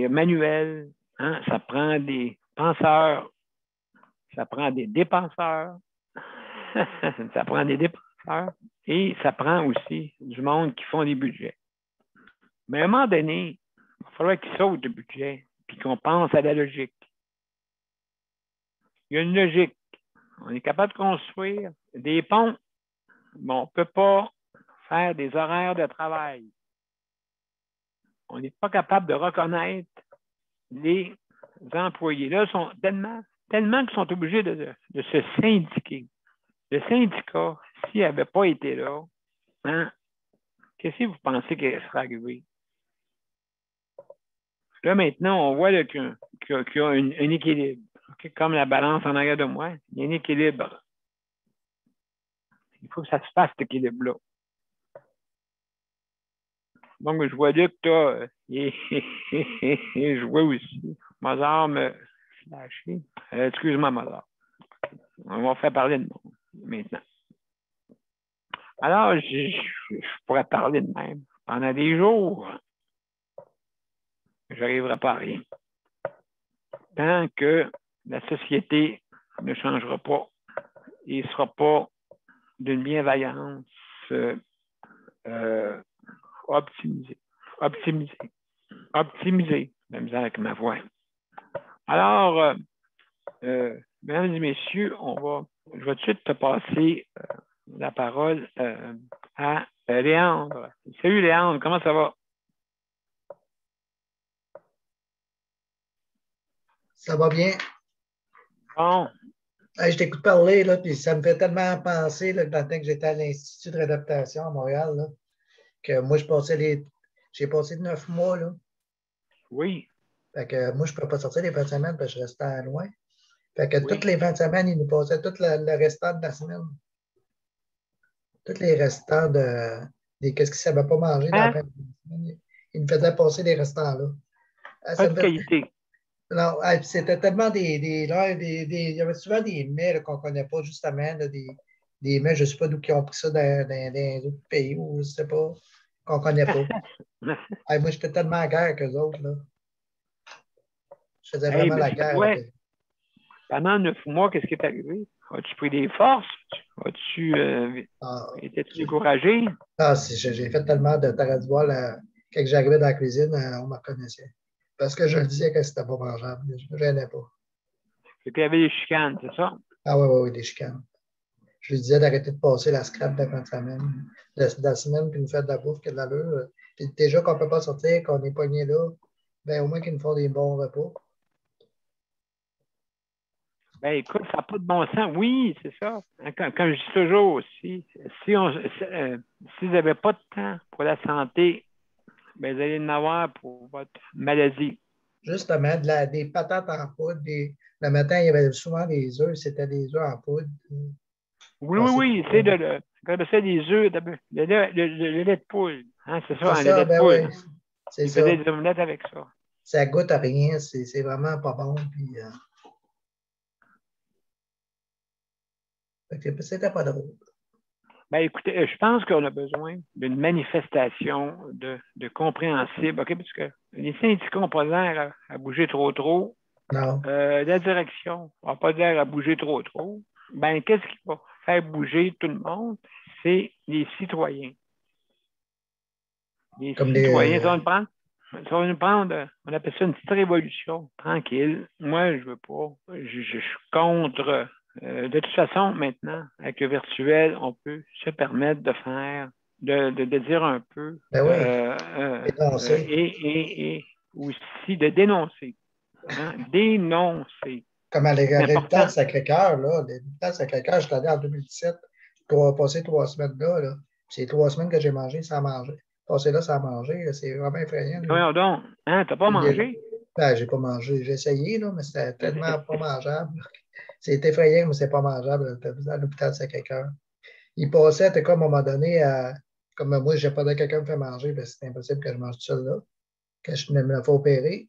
Speaker 3: manuels. Hein? Ça prend des penseurs. Ça prend des dépenseurs. Ça prend des dépenseurs. Et ça prend aussi du monde qui font des budgets. Mais à un moment donné, il va falloir qu'ils sautent le budget puis qu'on pense à la logique. Il y a une logique. On est capable de construire des ponts, mais on ne peut pas faire des horaires de travail. On n'est pas capable de reconnaître les employés. Là, sont tellement qu'ils sont obligés de se syndiquer. Le syndicat, s'il n'avait pas été là, hein, qu'est-ce que vous pensez qu'il serait arrivé? Là, maintenant, on voit qu'il y a un équilibre. Okay? Comme la balance en arrière de moi, il y a un équilibre. Il faut que ça se fasse, cet équilibre-là. Donc, je vois là que tu as... je vois aussi. Mozart me flashé. Excuse-moi, Mozart. On va faire parler de moi maintenant. Alors, je pourrais parler de même pendant des jours. Je n'arriverai pas à rien. Tant que la société ne changera pas et ne sera pas d'une bienveillance optimisée, la misère avec ma voix. Alors, mesdames et messieurs, je vais tout de suite te passer la parole à Léandre. Salut Léandre, comment ça va?
Speaker 5: Ça va bien.
Speaker 3: Bon.
Speaker 5: Je t'écoute parler, là, puis ça me fait tellement penser là, dans le temps que j'étais à l'Institut de réadaptation à Montréal, là, que moi, j'ai passé 9 mois. Là.
Speaker 3: Oui.
Speaker 5: Fait que moi, je ne pouvais pas sortir les fins de semaine parce que je restais loin. Fait que
Speaker 3: Oui.
Speaker 5: toutes les fins de semaine, ils nous passaient tout le restant de la semaine. Tous les restants qu'est-ce qu'ils ne savaient pas manger dans la fin de la semaine. Ils nous faisaient passer les restants là.
Speaker 3: Pas de qualité.
Speaker 5: Non, c'était tellement il y avait souvent des mets qu'on ne connaît pas, justement, là, des mets, je ne sais pas d'où ils ont pris ça dans d'autres pays ou je ne sais pas, qu'on ne connaît pas. Moi, j'étais tellement à guerre qu'eux autres. Là. Je faisais vraiment la guerre.
Speaker 3: Ouais. Pendant 9 mois, qu'est-ce qui est arrivé? As-tu pris des forces? As-tu étais-tu découragé?
Speaker 5: J'ai fait tellement de taradivoile quand j'arrivais dans la cuisine, on me reconnaissait. Parce que je le disais que c'était pas mangeable. Je ne me gênais pas.
Speaker 3: Et puis il y avait des chicanes, c'est ça?
Speaker 5: Ah oui, des chicanes. Je lui disais d'arrêter de passer la scrap de la fin de semaine, de la semaine, puis nous faire de la bouffe qui a de l'allure. Puis déjà qu'on ne peut pas sortir, qu'on est pogné là, bien au moins qu'ils nous font des bons repas.
Speaker 3: Ben écoute, ça n'a pas de bon sens. Oui, c'est ça. Comme je dis toujours aussi, s'ils n'avaient pas de temps pour la santé, ben vous allez en avoir pour votre maladie.
Speaker 5: Justement, des patates en poudre. Le matin, il y avait souvent des œufs, c'était des œufs en poudre.
Speaker 3: Oui, c'est des œufs, le lait de poule. Hein, c'est ça, le lait de poule.
Speaker 5: Oui. C'est
Speaker 3: Ils
Speaker 5: ça.
Speaker 3: faisaient des omelettes avec ça.
Speaker 5: Ça goûte à rien, c'est vraiment pas bon. Puis, c'était pas drôle.
Speaker 3: Ben, écoutez, je pense qu'on a besoin d'une manifestation de compréhensible, OK? Parce que les syndicats n'ont pas l'air à bouger trop.
Speaker 5: Non.
Speaker 3: La direction n'a pas l'air à bouger trop. Ben, qu'est-ce qui va faire bouger tout le monde? C'est les citoyens. Les citoyens, ça va nous prendre, on appelle ça une petite révolution, tranquille. Moi, je veux pas. Je suis contre. De toute façon, maintenant, avec le virtuel, on peut se permettre de faire, de dire un peu
Speaker 5: Ben oui.
Speaker 3: et aussi de dénoncer. Hein? Dénoncer.
Speaker 5: Comme à
Speaker 3: C'est
Speaker 5: l'hôpital
Speaker 3: important.
Speaker 5: de Sacré-Cœur, là. L'hôpital de Sacré-Cœur, je suis allé en 2017. J'ai passé 3 semaines là, là. C'est 3 semaines que j'ai mangé sans manger. Passer là sans manger, là, c'est vraiment effrayant. Là.
Speaker 3: Voyons donc. Hein, t'as pas mangé?
Speaker 5: Ben, j'ai pas mangé. J'ai essayé, là, mais c'était tellement pas mangeable. C'est effrayant, mais c'est pas mangeable à l'hôpital de Sacré-Cœur. Il passait, t'es comme à un moment donné, comme moi, j'ai pas de quelqu'un me fait manger, parce que c'est impossible que je mange tout seul là. Quand je me la fais opérer.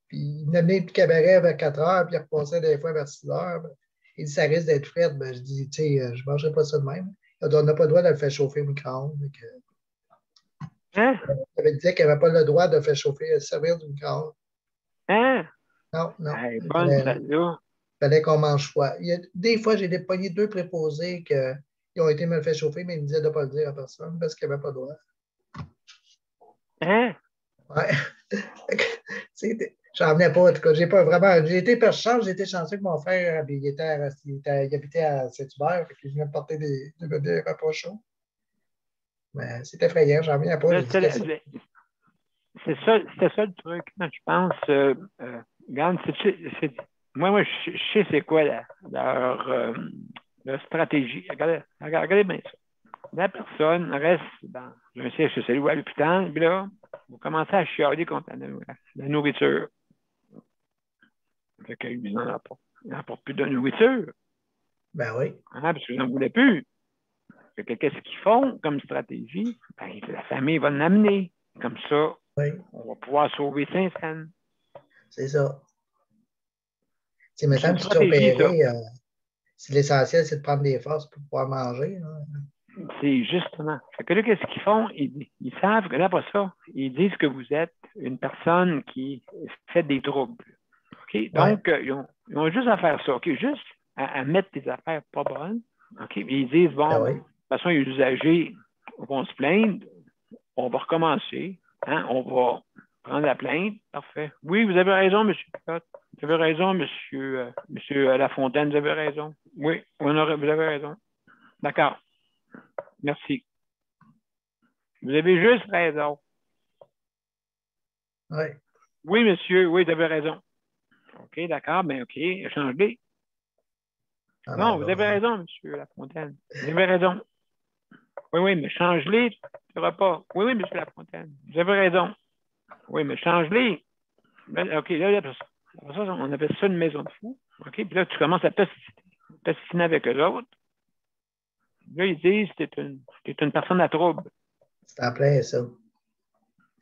Speaker 5: Puis il venait amener le cabaret vers 4 heures, puis il repassait des fois vers 6 heures. Il dit, ça risque d'être frais. Ben, je dis, tu sais, je ne mangerai pas ça de même. On n'a pas le droit de le faire chauffer au micro-ondes.
Speaker 3: Hein?
Speaker 5: Il avait dit qu'il n'avait pas le droit de faire chauffer, de servir du micro-ondes.
Speaker 3: Hein?
Speaker 5: Non, non.
Speaker 3: Hey,
Speaker 5: Il
Speaker 3: bonne celle-là.
Speaker 5: fallait qu'on mange froid. Des fois, j'ai pogné 2 préposés qui ont été me le faire chauffer, mais ils me disaient de ne pas le dire à personne parce qu'ils n'avaient pas le droit.
Speaker 3: Hein?
Speaker 5: Ouais. J'en venais pas, en tout cas. J'ai pas vraiment. J'ai été perchant, j'ai été chanceux que mon frère il habitait à Saint-Hubert, fait qu'il venait me porter des repas chauds. Mais c'était effrayant, j'en reviens pas.
Speaker 3: C'était ça le truc. Je pense, regarde, moi, je sais c'est quoi leur stratégie. Regardez bien ça. La personne reste dans un siège social ou à l'hôpital, puis là, vous commencez à chialer contre la nourriture. Fait qu'ils n'en apportent plus de nourriture.
Speaker 5: Ben oui.
Speaker 3: Hein, parce qu'ils n'en voulaient plus. Fait que qu'est-ce qu'ils font comme stratégie? Ben, la famille va l'amener. Comme ça,
Speaker 5: Oui.
Speaker 3: on va pouvoir sauver Saint-Saëns.
Speaker 5: C'est ça. C'est maintenant que tu t'es
Speaker 3: stratégie,
Speaker 5: opéré, c'est l'essentiel, c'est de prendre des forces pour pouvoir manger. Hein.
Speaker 3: C'est justement. Fait que là, qu'est-ce qu'ils font? Ils savent que là, pas ça, ils disent que vous êtes une personne qui fait des troubles. Okay? Donc, ils ont juste à faire ça. Okay? Juste à mettre des affaires pas bonnes. Okay? Ils disent, bon,
Speaker 5: Ben oui.
Speaker 3: de toute façon, les usagers vont se plaindre. On va recommencer. Hein? On va prendre la plainte. Parfait. Oui, vous avez raison, M. Pilote. Vous avez raison, monsieur Lafontaine. Vous avez raison. Oui, vous avez raison. D'accord. Merci. Vous avez juste raison.
Speaker 5: Oui.
Speaker 3: Oui, monsieur. Oui, vous avez raison. OK, d'accord. Ben, OK. Change-les. Non, vous avez raison, monsieur Lafontaine. Vous avez raison. Oui, mais change-les. Tu ne feras pas. Oui, monsieur Lafontaine. Vous avez raison. Oui, mais change-les. OK, là, après ça, on appelle ça une maison de fous. OK, puis là, tu commences à t'assiner avec eux autres. Là, ils disent que tu es une personne à trouble.
Speaker 5: C'est en plein ça.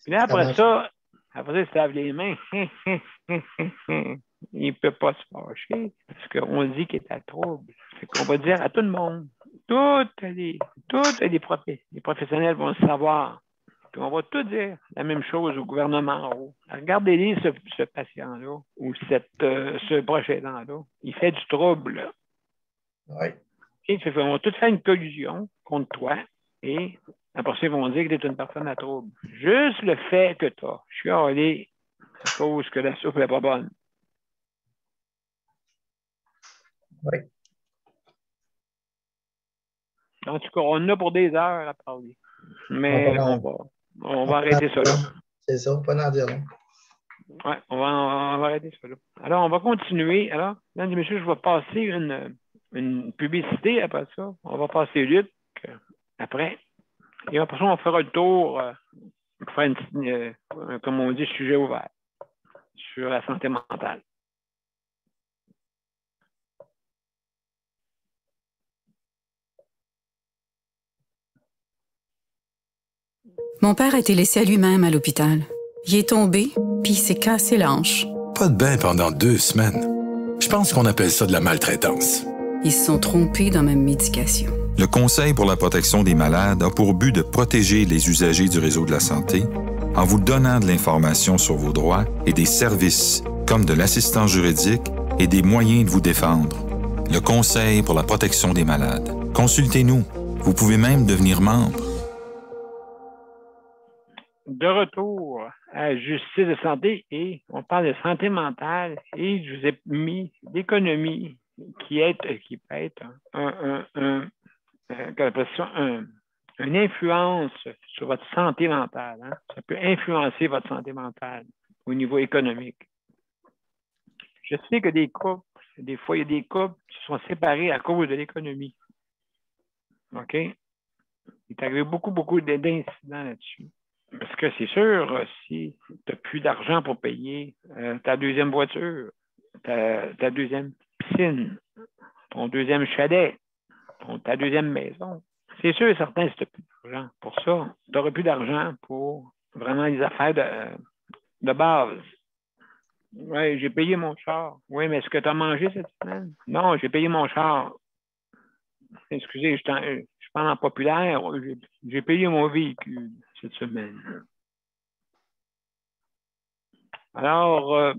Speaker 3: Puis là, après ça, ils se lavent les mains. Il ne peut pas se fâcher parce qu'on dit qu'il est à trouble. Fait qu'on va dire à tout le monde. Tous les professionnels vont le savoir. Puis on va tout dire la même chose au gouvernement en haut. Regardez-les, ce patient-là, ou ce proche aidant-là. Il fait du trouble. Là.
Speaker 5: Oui.
Speaker 3: Okay, on va tout faire une collusion contre toi et après ça, ils vont dire que tu es une personne à trouble. Juste le fait que tu as chialé à cause que la soupe n'est pas bonne.
Speaker 5: Oui.
Speaker 3: En tout cas, on a pour des heures à parler. Mais on va arrêter ça là.
Speaker 5: C'est ça, on peut en dire non.
Speaker 3: Oui, on va arrêter ça là. Alors, on va continuer. Alors, mesdames et messieurs, je vais passer une publicité après ça. On va passer Luc après. Et après ça, on fera le tour pour faire comme on dit, sujet ouvert sur la santé mentale.
Speaker 6: Mon père a été laissé à lui-même à l'hôpital. Il est tombé, puis il s'est cassé la hanche.
Speaker 7: Pas de bain pendant 2 semaines. Je pense qu'on appelle ça de la maltraitance.
Speaker 6: Ils se sont trompés dans ma médication.
Speaker 8: Le Conseil pour la protection des malades a pour but de protéger les usagers du réseau de la santé en vous donnant de l'information sur vos droits et des services comme de l'assistance juridique et des moyens de vous défendre. Le Conseil pour la protection des malades. Consultez-nous. Vous pouvez même devenir membre.
Speaker 3: De retour à Justice de santé et on parle de santé mentale et je vous ai mis l'économie qui peut être une influence sur votre santé mentale. Hein? Ça peut influencer votre santé mentale au niveau économique. Je sais que des fois, il y a des couples qui sont séparés à cause de l'économie. OK? Il est arrivé beaucoup d'incidents là-dessus. Parce que c'est sûr, si tu n'as plus d'argent pour payer ta deuxième voiture, ta deuxième piscine, ton deuxième chalet, ta deuxième maison, c'est sûr et certain, si tu n'as plus d'argent pour ça, tu n'auras plus d'argent pour vraiment les affaires de base. Oui, j'ai payé mon char. Oui, mais est-ce que tu as mangé cette semaine? Non, j'ai payé mon char. Excusez, je parle en populaire. J'ai payé mon véhicule cette semaine. Alors,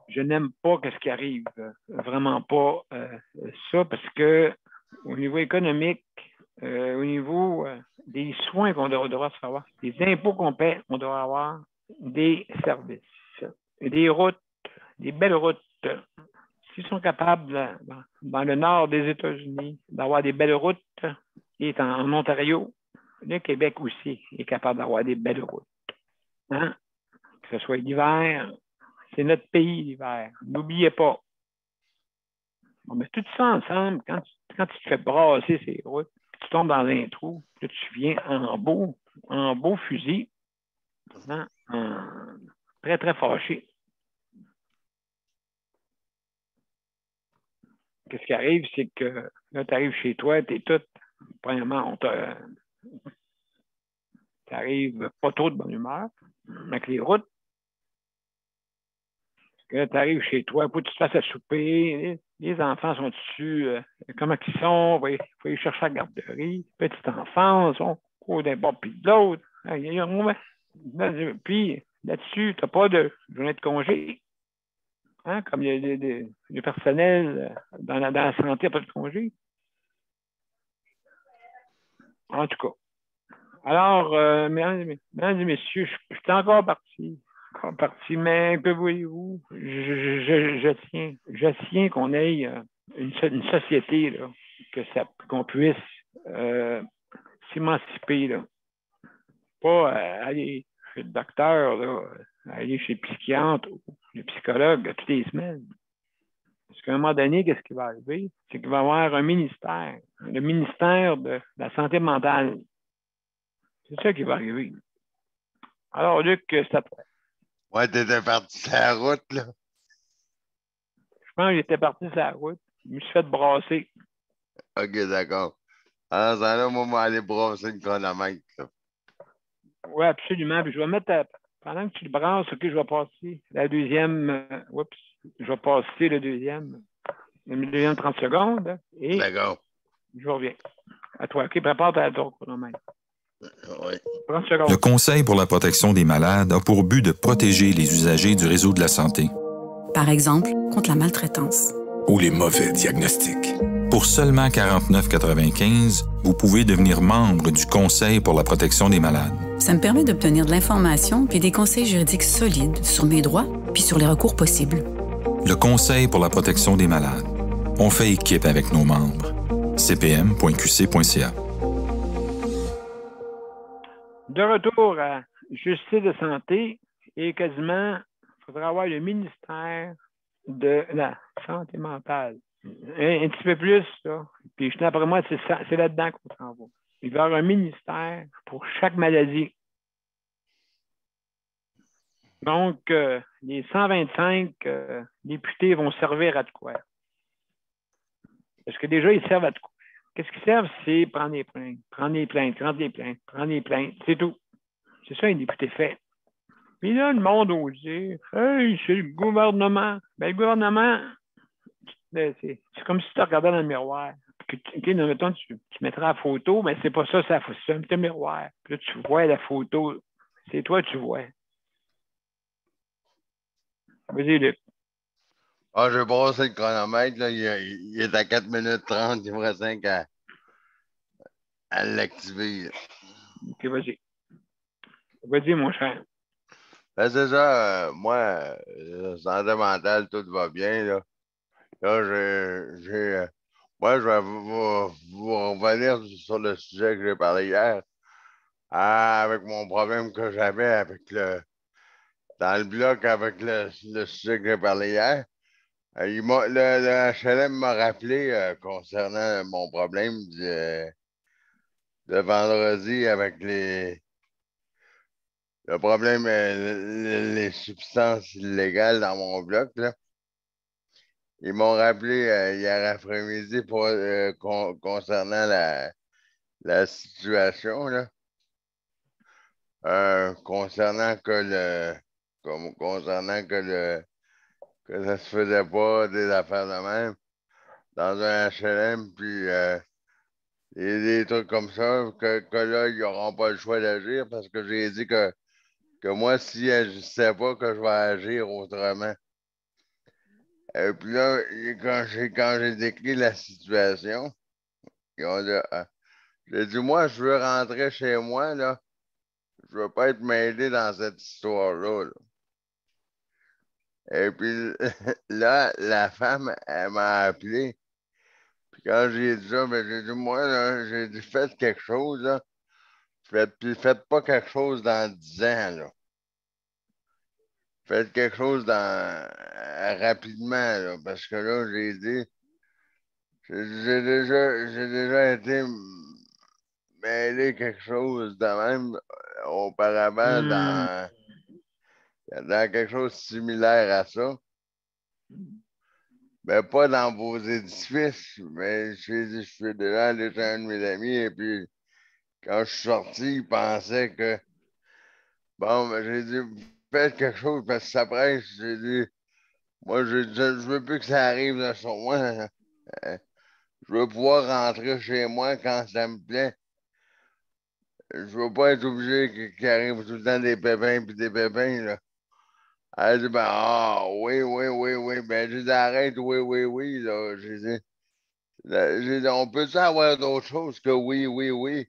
Speaker 3: je n'aime pas ce qui arrive. Vraiment pas ça, parce que au niveau économique, au niveau des soins qu'on devra savoir, des impôts qu'on paie, on devra avoir des services, des routes, des belles routes. S'ils sont capables, dans le nord des États-Unis, d'avoir des belles routes, et en Ontario, le Québec aussi est capable d'avoir des belles routes. Hein? Que ce soit l'hiver, c'est notre pays l'hiver. N'oubliez pas. On met tout ça ensemble. Quand tu te fais brasser ces routes, tu tombes dans un trou, là, tu viens en beau fusil, hein? Très, très fâché. Qu'est-ce qui arrive, c'est que là, tu arrives chez toi, tu es tout. Premièrement, tu arrives pas trop de bonne humeur avec les routes. Tu arrives chez toi, faut que tu te fasses à souper. Les enfants sont dessus. Comment ils sont? Il faut aller chercher à la garderie. Petite enfance, on court d'un bord puis de l'autre. Puis là-dessus, tu n'as pas de journée de congé. Hein? Comme le personnel dans la santé n'a pas de congé. En tout cas. Alors, mesdames et messieurs, je suis encore parti. Mais que voulez-vous? Je tiens qu'on ait une société, là, qu'on puisse s'émanciper. Là. Pas aller chez le docteur, là, aller chez le psychiatre ou le psychologue toutes les semaines. Parce qu'à un moment donné, qu'est-ce qui va arriver? C'est qu'il va y avoir un ministère, le ministère de la santé mentale. C'est ça qui va arriver. Alors, Luc, c'est après.
Speaker 1: Ouais, t'étais parti sur la route, là.
Speaker 3: Je pense que j'étais parti sur la route. Je me suis fait brasser.
Speaker 1: OK, d'accord. Alors, ça là, moi, je vais aller brasser le chronomètre, là.
Speaker 3: Oui, absolument. Puis je vais mettre, pendant que tu le brasses, OK, je vais passer la deuxième. Je vais passer le deuxième 30 secondes. Et
Speaker 1: d'accord.
Speaker 3: Je reviens. À toi, OK, prépare ton chronomètre.
Speaker 1: Oui.
Speaker 3: 30 secondes.
Speaker 8: Le Conseil pour la protection des malades a pour but de protéger les usagers du réseau de la santé.
Speaker 6: Par exemple, contre la maltraitance.
Speaker 7: Ou les mauvais diagnostics.
Speaker 8: Pour seulement 49,95 $, vous pouvez devenir membre du Conseil pour la protection des malades.
Speaker 6: Ça me permet d'obtenir de l'information puis des conseils juridiques solides sur mes droits puis sur les recours possibles.
Speaker 8: Le Conseil pour la protection des malades. On fait équipe avec nos membres. cpm.qc.ca.
Speaker 3: De retour à Justice de santé et quasiment, il faudra avoir le ministère de la santé mentale. Un petit peu plus, là. Puis d'après moi, c'est là-dedans qu'on s'en va. Il va y avoir un ministère pour chaque maladie. Donc, les 125 députés vont servir à de quoi? Parce que déjà, ils servent à de quoi? Qu'est-ce qu'ils servent? C'est prendre des plaintes. C'est tout. C'est ça, un député fait. Puis là, le monde ose dire, hey, c'est le gouvernement. Ben, le gouvernement, c'est comme si tu te regardais dans le miroir. Mettons, tu mettras la photo, mais c'est pas ça, c'est un petit miroir. Puis là, tu vois la photo. C'est toi, tu vois. Vas-y, Luc.
Speaker 1: Ah, je vais brasser le chronomètre, là. Il est à 4 minutes 30, il me reste 5 à l'activer.
Speaker 3: OK, vas-y. Vas-y, mon cher.
Speaker 1: Ben, c'est ça, moi, santé mentale, tout va bien, là. Là, moi, je vais vous revenir sur le sujet que j'ai parlé hier, avec mon problème que j'avais avec dans le bloc avec le sujet que j'ai parlé hier. Le HLM m'a rappelé concernant mon problème de vendredi avec le problème, les substances illégales dans mon bloc, là. Ils m'ont rappelé hier après-midi concernant la situation, là. Concernant que ça se faisait pas des affaires de même dans un HLM, puis des trucs comme ça, que là, ils n'auront pas le choix d'agir parce que j'ai dit que moi, si j'agissais pas, que je vais agir autrement. Et puis là, quand j'ai décrit la situation, ils ont dit, j'ai dit, moi, je veux rentrer chez moi, là. Je veux pas être mêlé dans cette histoire-là, là. Et puis là, la femme, elle m'a appelé. Puis quand j'ai dit ça, ben, j'ai dit, moi, là, j'ai dit, faites quelque chose, là. Puis faites pas quelque chose dans 10 ans, là. Faites quelque chose rapidement, là, parce que là, j'ai dit, j'ai déjà été mêlé quelque chose de même auparavant dans quelque chose de similaire à ça. Mais pas dans vos édifices, mais je suis déjà allé chez un de mes amis et puis quand je suis sorti, il pensait que bon, ben, j'ai dit faites quelque chose parce que ça presse. J'ai dit moi je veux plus que ça arrive là, sur moi. Je veux pouvoir rentrer chez moi quand ça me plaît. Je veux pas être obligé qu'il arrive tout le temps des pépins puis des pépins, là. Elle dit, ben, oui, oui, oui, oui. Ben, j'ai dit, arrête, oui, oui, oui, là. J'ai dit, on peut-tu avoir d'autres choses que oui, oui, oui?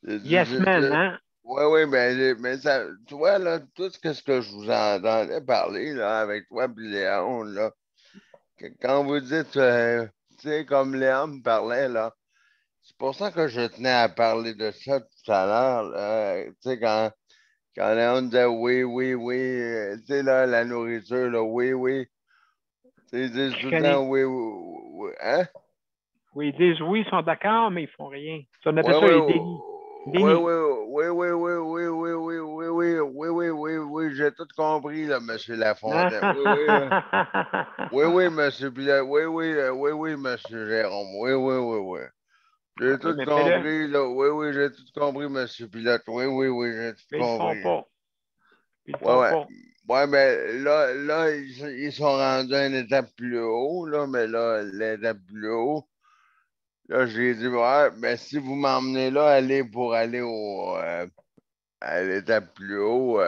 Speaker 3: Yes, man, hein?
Speaker 1: Oui, oui, mais ça, toi, là, tout ce que je vous entendais parler, là, avec toi et Léon, là, quand vous dites, tu sais, comme Léon me parlait, là, c'est pour ça que je tenais à parler de ça tout à l'heure, là. Tu sais, quand Léon disait oui, oui, oui, tu sais, là, la nourriture, là, oui, oui. Tu sais, ils disent tout le temps oui, oui, oui, hein?
Speaker 3: Oui, ils disent oui, ils sont d'accord, mais ils font rien. Ça, on appelle
Speaker 1: Oui,
Speaker 3: ça
Speaker 1: oui,
Speaker 3: les dénis.
Speaker 1: oui,
Speaker 3: Dénis.
Speaker 1: oui, oui, oui, oui, oui, oui, oui, oui, oui, oui, oui, oui, j'ai tout compris, là, M. Lafontaine. Oui, oui, oui, oui, M. Pilote. Oui, oui, oui, oui, M. Jérôme. Oui, oui, oui, oui. J'ai
Speaker 3: Oui,
Speaker 1: tout
Speaker 3: mais fais-le.
Speaker 1: compris, là. Oui, oui, j'ai tout compris, M. Pilote. Oui, oui, oui, j'ai tout
Speaker 3: Mais ils le font
Speaker 1: compris.
Speaker 3: pas. Ils le
Speaker 1: Ouais,
Speaker 3: font
Speaker 1: ouais.
Speaker 3: pas.
Speaker 1: Ouais, mais là, ils sont rendus à une étape plus haut, là, mais là, l'étape plus haut, là, j'ai dit, ouais, mais si vous m'emmenez là, pour aller à l'étape plus haut,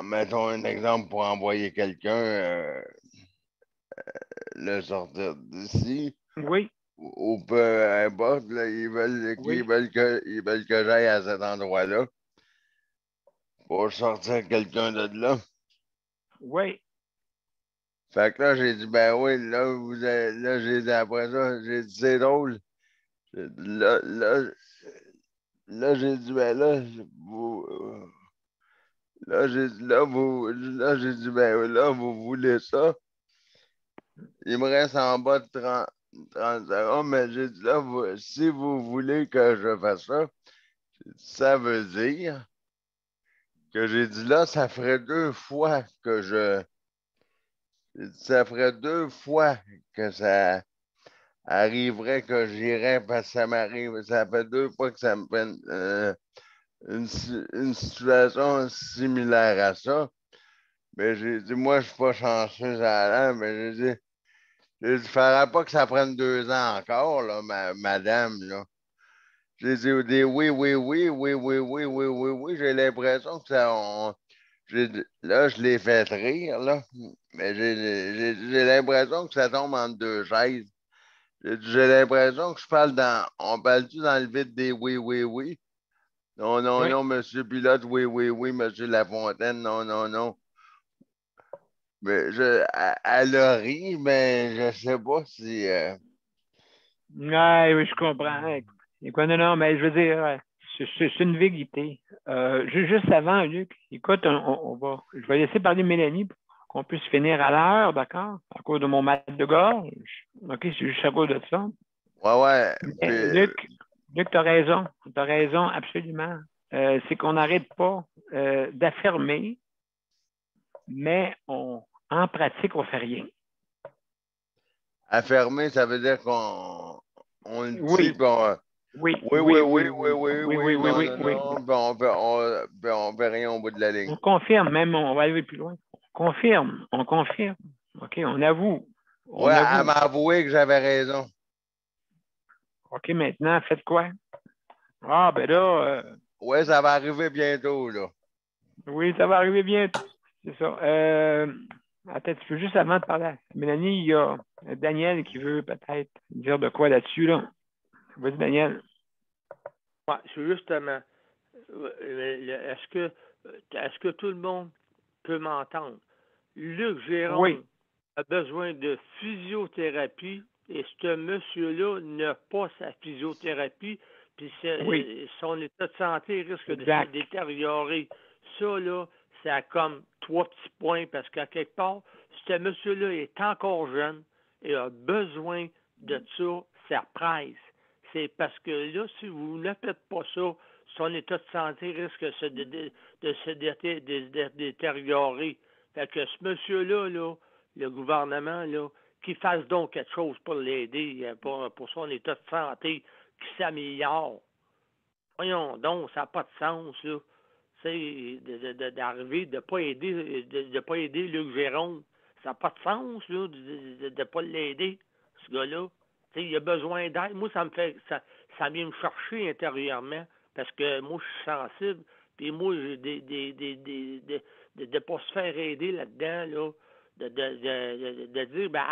Speaker 1: mettons un exemple, pour envoyer quelqu'un le sortir d'ici,
Speaker 3: Oui,
Speaker 1: ou peu importe, là,
Speaker 3: oui,
Speaker 1: ils veulent que j'aille à cet endroit-là pour sortir quelqu'un de là.
Speaker 3: oui.
Speaker 1: Fait que là, j'ai dit, ben oui, là, j'ai dit après ça, j'ai dit, c'est drôle. J'ai dit, là, j'ai dit, ben là, là, j'ai dit, ben là, vous voulez ça. Il me reste en bas de 30 secondes, mais j'ai dit, là, si vous voulez que je fasse ça, ça veut dire que j'ai dit, là, ça ferait 2 fois que ça ferait 2 fois que ça arriverait que j'irais parce que ça m'arrive. Ça fait 2 fois que ça me fait une situation similaire à ça. Mais j'ai dit, moi, je suis pas chanceux à l'air, mais j'ai dit, faudrait pas que ça prenne 2 ans encore, là, madame, là. J'ai dit, oui, oui, oui, oui, oui, oui, oui, oui, oui, j'ai l'impression que là, je l'ai fait rire, là, mais j'ai l'impression que ça tombe entre deux chaises. J'ai l'impression que on parle-tu dans le vide des oui, oui, oui? Non, non,
Speaker 3: Oui.
Speaker 1: non, monsieur Pilote, oui, oui, oui, monsieur Lafontaine, non, non, non. Mais elle a ri, mais je sais pas si.
Speaker 3: Ouais, oui, je comprends. Écoute, non, non, mais je veux dire, c'est une vérité. Juste avant, Luc, écoute, je vais laisser parler Mélanie pour qu'on puisse finir à l'heure, d'accord? À cause de mon mal de gorge. OK, c'est juste à cause de ça.
Speaker 1: Ouais.
Speaker 3: Luc, tu as raison. Tu as raison, absolument. C'est qu'on n'arrête pas d'affirmer, mais en pratique, on ne fait rien.
Speaker 1: Affirmer, ça veut dire qu'on le dit,
Speaker 3: Oui.
Speaker 1: puis on...
Speaker 3: Oui.
Speaker 1: Non, puis on fait rien au bout de la ligne.
Speaker 3: On confirme, même on va aller plus loin. On confirme. OK, on avoue.
Speaker 1: Elle m'a avoué que j'avais raison.
Speaker 3: OK, maintenant, faites quoi? Ah, ben là...
Speaker 1: Ouais, ça va arriver bientôt, là.
Speaker 3: Oui, ça va arriver bientôt. C'est ça. Attends, tu peux juste avant de parler à Mélanie, il y a Daniel qui veut peut-être dire de quoi là-dessus, là. Vas-y, Daniel.
Speaker 2: Ouais, c'est justement... Est-ce que tout le monde peut m'entendre? Luc Gérôme a besoin de physiothérapie et ce monsieur-là n'a pas sa physiothérapie, puis son état de santé risque de se détériorer. Ça, là, ça a comme 3 petits points parce qu'à quelque part, ce monsieur-là est encore jeune et a besoin de ça presse. C'est parce que là, si vous ne faites pas ça, son état de santé risque de se détériorer. Fait que ce monsieur-là, là, le gouvernement, là, qu'il fasse donc quelque chose pour l'aider, pour son état de santé qui s'améliore. Voyons donc, ça n'a pas de sens, là. C'est d'arriver, de ne pas aider Luc Gérôme. Ça n'a pas de sens, là, de ne pas l'aider, ce gars-là. Il a besoin d'aide. Moi, ça vient me chercher intérieurement parce que moi, je suis sensible. Puis moi, de pas se faire aider là-dedans, là, de dire, ben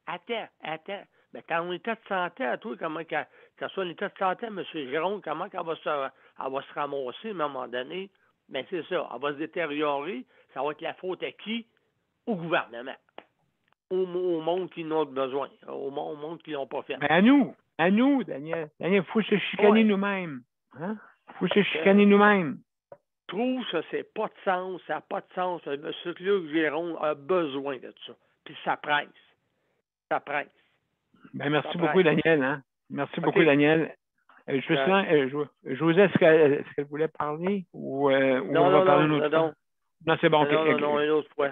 Speaker 2: attends. Ben, ton état de santé à toi, comment qu'elle soit un état de santé, M. Jérôme, comment qu'elle va se ramasser à un moment donné? Ben, c'est ça. Elle va se détériorer. Ça va être la faute à qui? Au gouvernement. Au monde qui n'ont besoin, au monde qui l'ont pas fait.
Speaker 3: Mais à nous, Daniel. Daniel, il faut se chicaner nous-mêmes. Hein? Il faut se chicaner nous-mêmes.
Speaker 2: Je trouve que ça n'a pas de sens. Ça n'a pas de sens. M. Luc Gérôme a besoin de ça. Puis ça presse. Ça presse.
Speaker 3: Ben, merci beaucoup, Daniel. Hein? Merci beaucoup, Daniel. José, est-ce qu'elle voulait parler? Ou
Speaker 2: non,
Speaker 3: on va parler une autre fois? Non, c'est bon.
Speaker 2: Non, une autre fois.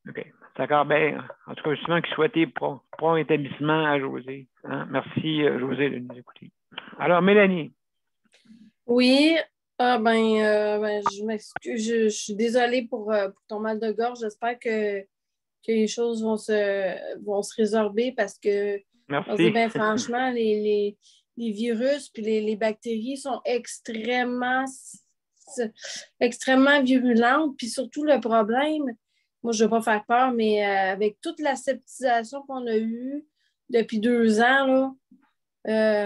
Speaker 3: OK. D'accord, bien. En tout cas, justement, qu'il souhaitait pour un établissement à José. Hein? Merci, José, de nous écouter. Alors, Mélanie.
Speaker 9: Oui. Je m'excuse. Je suis désolée pour ton mal de gorge. J'espère que les choses vont se résorber parce que,
Speaker 3: merci.
Speaker 9: Ben, franchement, les virus puis les bactéries sont extrêmement virulentes. Puis surtout, le problème, moi, je ne veux pas faire peur, mais avec toute la septisation qu'on a eue depuis 2 ans, là,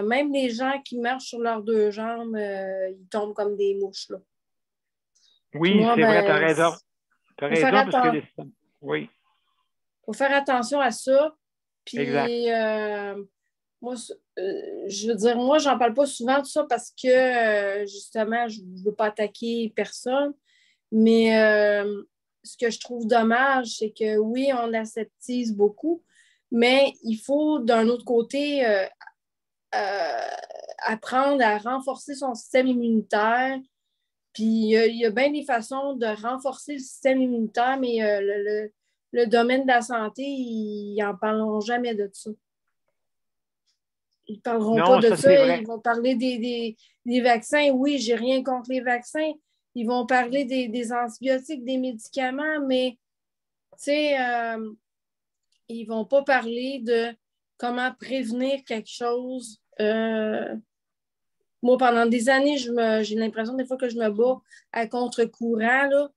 Speaker 9: même les gens qui marchent sur leurs 2 jambes, ils tombent comme des mouches. Là.
Speaker 3: Oui, moi, c'est vrai, tu as raison. Tu as raison parce que oui.
Speaker 9: Il faut faire attention à ça. Puis, moi, je veux dire, moi, j'en parle pas souvent de ça parce que, justement, je ne veux pas attaquer personne. Mais ce que je trouve dommage, c'est que, oui, on aseptise beaucoup, mais il faut, d'un autre côté, apprendre à renforcer son système immunitaire. Puis, il y a bien des façons de renforcer le système immunitaire, mais le domaine de la santé, ils n'en parleront jamais de ça. Ils ne parleront pas de ça. Ils vont parler des vaccins. Oui, j'ai rien contre les vaccins. Ils vont parler des antibiotiques, des médicaments, mais tu sais, ils ne vont pas parler de comment prévenir quelque chose. Moi, pendant des années, j'ai l'impression des fois que je me bats à contre-courant, là.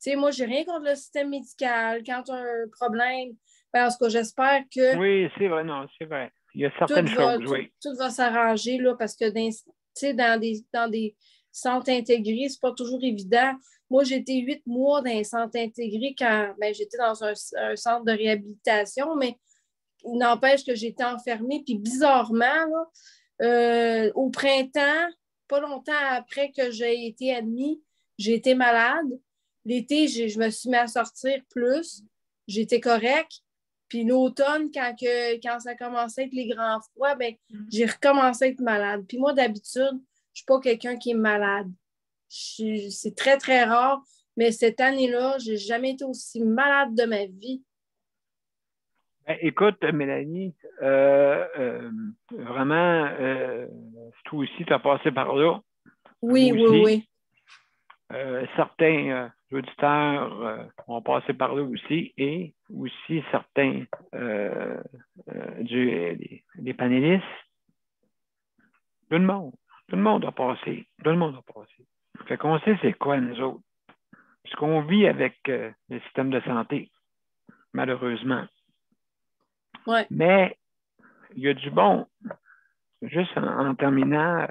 Speaker 9: Tu sais, moi, j'ai rien contre le système médical. Quand tu as un problème, parce que j'espère que...
Speaker 3: Oui, c'est vrai, non, c'est vrai. Il y a certaines choses, oui.
Speaker 9: Tout va s'arranger, là, parce que dans des centres intégrés, c'est pas toujours évident. Moi, j'ai été 8 mois dans un centre intégré quand j'étais dans un centre de réhabilitation, mais il n'empêche que j'étais enfermée. Puis bizarrement, là, au printemps, pas longtemps après que j'ai été admis, j'ai été malade. L'été, je me suis mis à sortir plus. J'étais correcte. Puis l'automne, quand ça commençait à être les grands froids, ben, j'ai recommencé à être malade. Puis moi, d'habitude, je ne suis pas quelqu'un qui est malade. C'est très, très rare. Mais cette année-là, je n'ai jamais été aussi malade de ma vie.
Speaker 3: Ben, écoute, Mélanie, vraiment, toi aussi, tu as passé par là.
Speaker 9: Oui, oui.
Speaker 3: Certains auditeurs ont passé par là aussi, et aussi certains des panélistes. Tout le monde a passé. Tout le monde a passé. Fait qu'on sait c'est quoi, nous autres. Ce qu'on vit avec le système de santé, malheureusement.
Speaker 9: Ouais.
Speaker 3: Mais il y a du bon. Juste en terminant,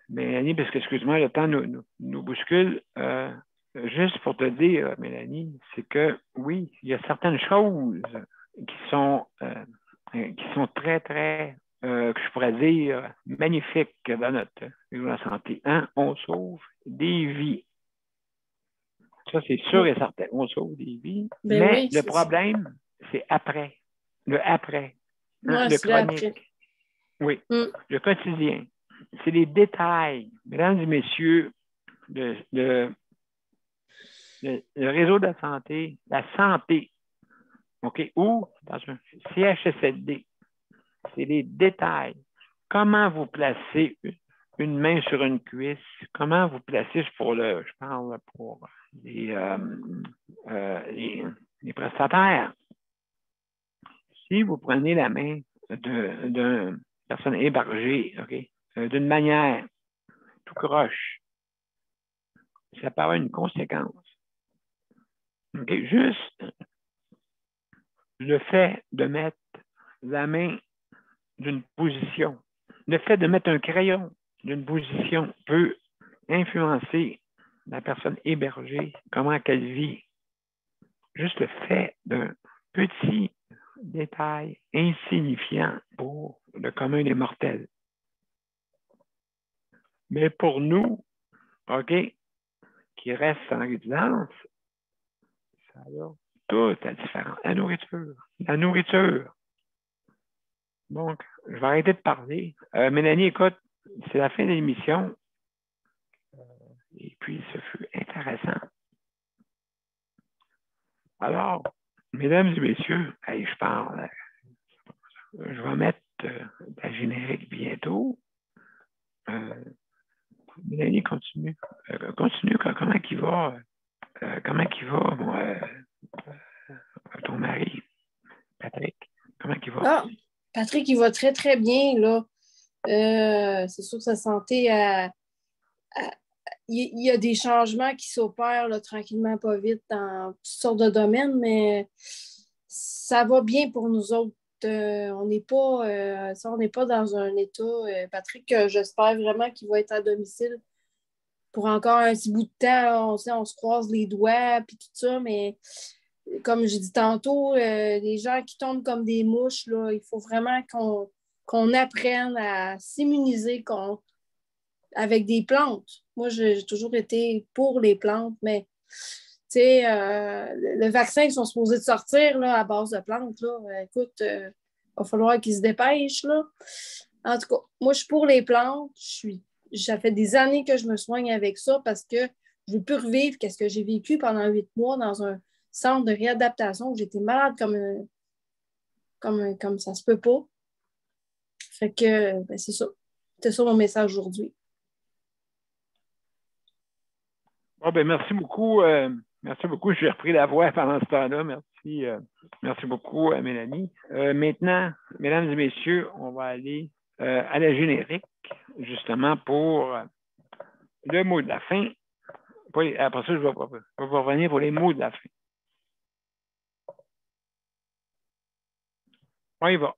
Speaker 3: Mélanie, parce que, excuse-moi, le temps nous bouscule. Juste pour te dire, Mélanie, c'est que, oui, il y a certaines choses qui sont très, très, que je pourrais dire, magnifiques dans notre santé. Hein? On sauve des vies. Ça, c'est sûr et certain. On sauve des vies.
Speaker 9: Ben
Speaker 3: mais
Speaker 9: oui,
Speaker 3: le problème, c'est après. Le après.
Speaker 9: Ouais,
Speaker 3: le chronique.
Speaker 9: après.
Speaker 3: Oui, le quotidien. C'est les détails. Mesdames et messieurs, le réseau de la santé, OK, ou dans un CHSLD, c'est les détails. Comment vous placez une main sur une cuisse? Comment vous placez, je parle pour les prestataires. Si vous prenez la main d'une personne hébergée, OK, d'une manière tout croche, ça paraît une conséquence. OK, juste le fait de mettre la main d'une position, le fait de mettre un crayon d'une position peut influencer la personne hébergée, comment elle vit. Juste le fait d'un petit détail insignifiant pour le commun des mortels. Mais pour nous, OK, qui restent en résidence, ça a toute la différence. La nourriture. Donc, je vais arrêter de parler. Mélanie, écoute, c'est la fin de l'émission. Et puis, ce fut intéressant. Alors, mesdames et messieurs, je parle. Je vais mettre la générique bientôt. Mélanie, continue. Comment il va? Ton mari, Patrick? Comment il va?
Speaker 9: Ah, Patrick, il va très, très bien, là. C'est sûr que sa santé, il y a des changements qui s'opèrent là, tranquillement, pas vite, dans toutes sortes de domaines, mais ça va bien pour nous autres. On n'est pas dans un état. Patrick, j'espère vraiment qu'il va être à domicile pour encore un petit bout de temps. On se croise les doigts puis tout ça, mais comme j'ai dit tantôt, les gens qui tombent comme des mouches, là, il faut vraiment qu'on apprenne à s'immuniser contre avec des plantes. Moi, j'ai toujours été pour les plantes, mais le vaccin, ils sont supposés de sortir là, à base de plantes. Là. Écoute, il va falloir qu'ils se dépêchent. Là. En tout cas, moi, je suis pour les plantes. Ça fait des années que je me soigne avec ça parce que je ne veux plus revivre ce que j'ai vécu pendant 8 mois dans un centre de réadaptation où j'étais malade comme ça se peut pas. Fait que, ben, c'est ça. C'était ça mon message aujourd'hui.
Speaker 3: Oh, ben, merci beaucoup. Merci beaucoup. J'ai repris la voix pendant ce temps-là. Merci beaucoup, Mélanie. Maintenant, mesdames et messieurs, on va aller à la générique, justement, pour le mot de la fin. Après ça, je vais revenir pour les mots de la fin. On y va.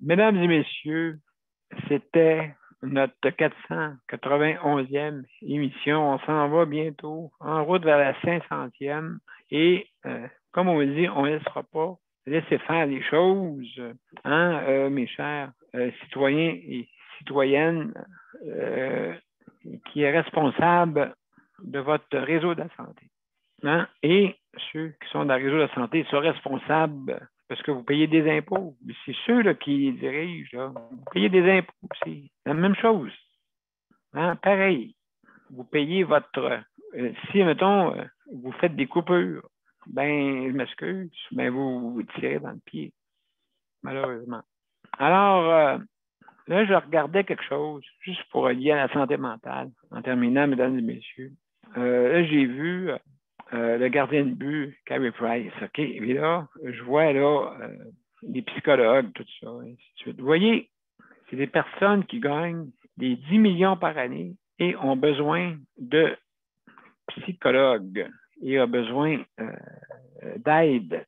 Speaker 3: Mesdames et messieurs, c'était notre 491e émission. On s'en va bientôt en route vers la 500e. Et comme on dit, on ne laissera pas laisser faire les choses, hein, mes chers citoyens et citoyennes, qui est responsable de votre réseau de la santé. Hein? Et ceux qui sont dans le réseau de la santé sont responsables parce que vous payez des impôts. C'est ceux là, qui dirigent. Là. Vous payez des impôts aussi. C'est la même chose. Hein? Pareil. Vous payez votre... si, mettons, vous faites des coupures, ben, je m'excuse, mais vous vous tirez dans le pied, malheureusement. Alors, là, je regardais quelque chose, juste pour lier à la santé mentale, en terminant, mesdames et messieurs. Là, j'ai vu le gardien de but, Carey Price, OK? Et là, je vois là des psychologues, tout ça, et ainsi de suite. Vous voyez, c'est des personnes qui gagnent des 10 millions par année et ont besoin de psychologues et ont besoin d'aide.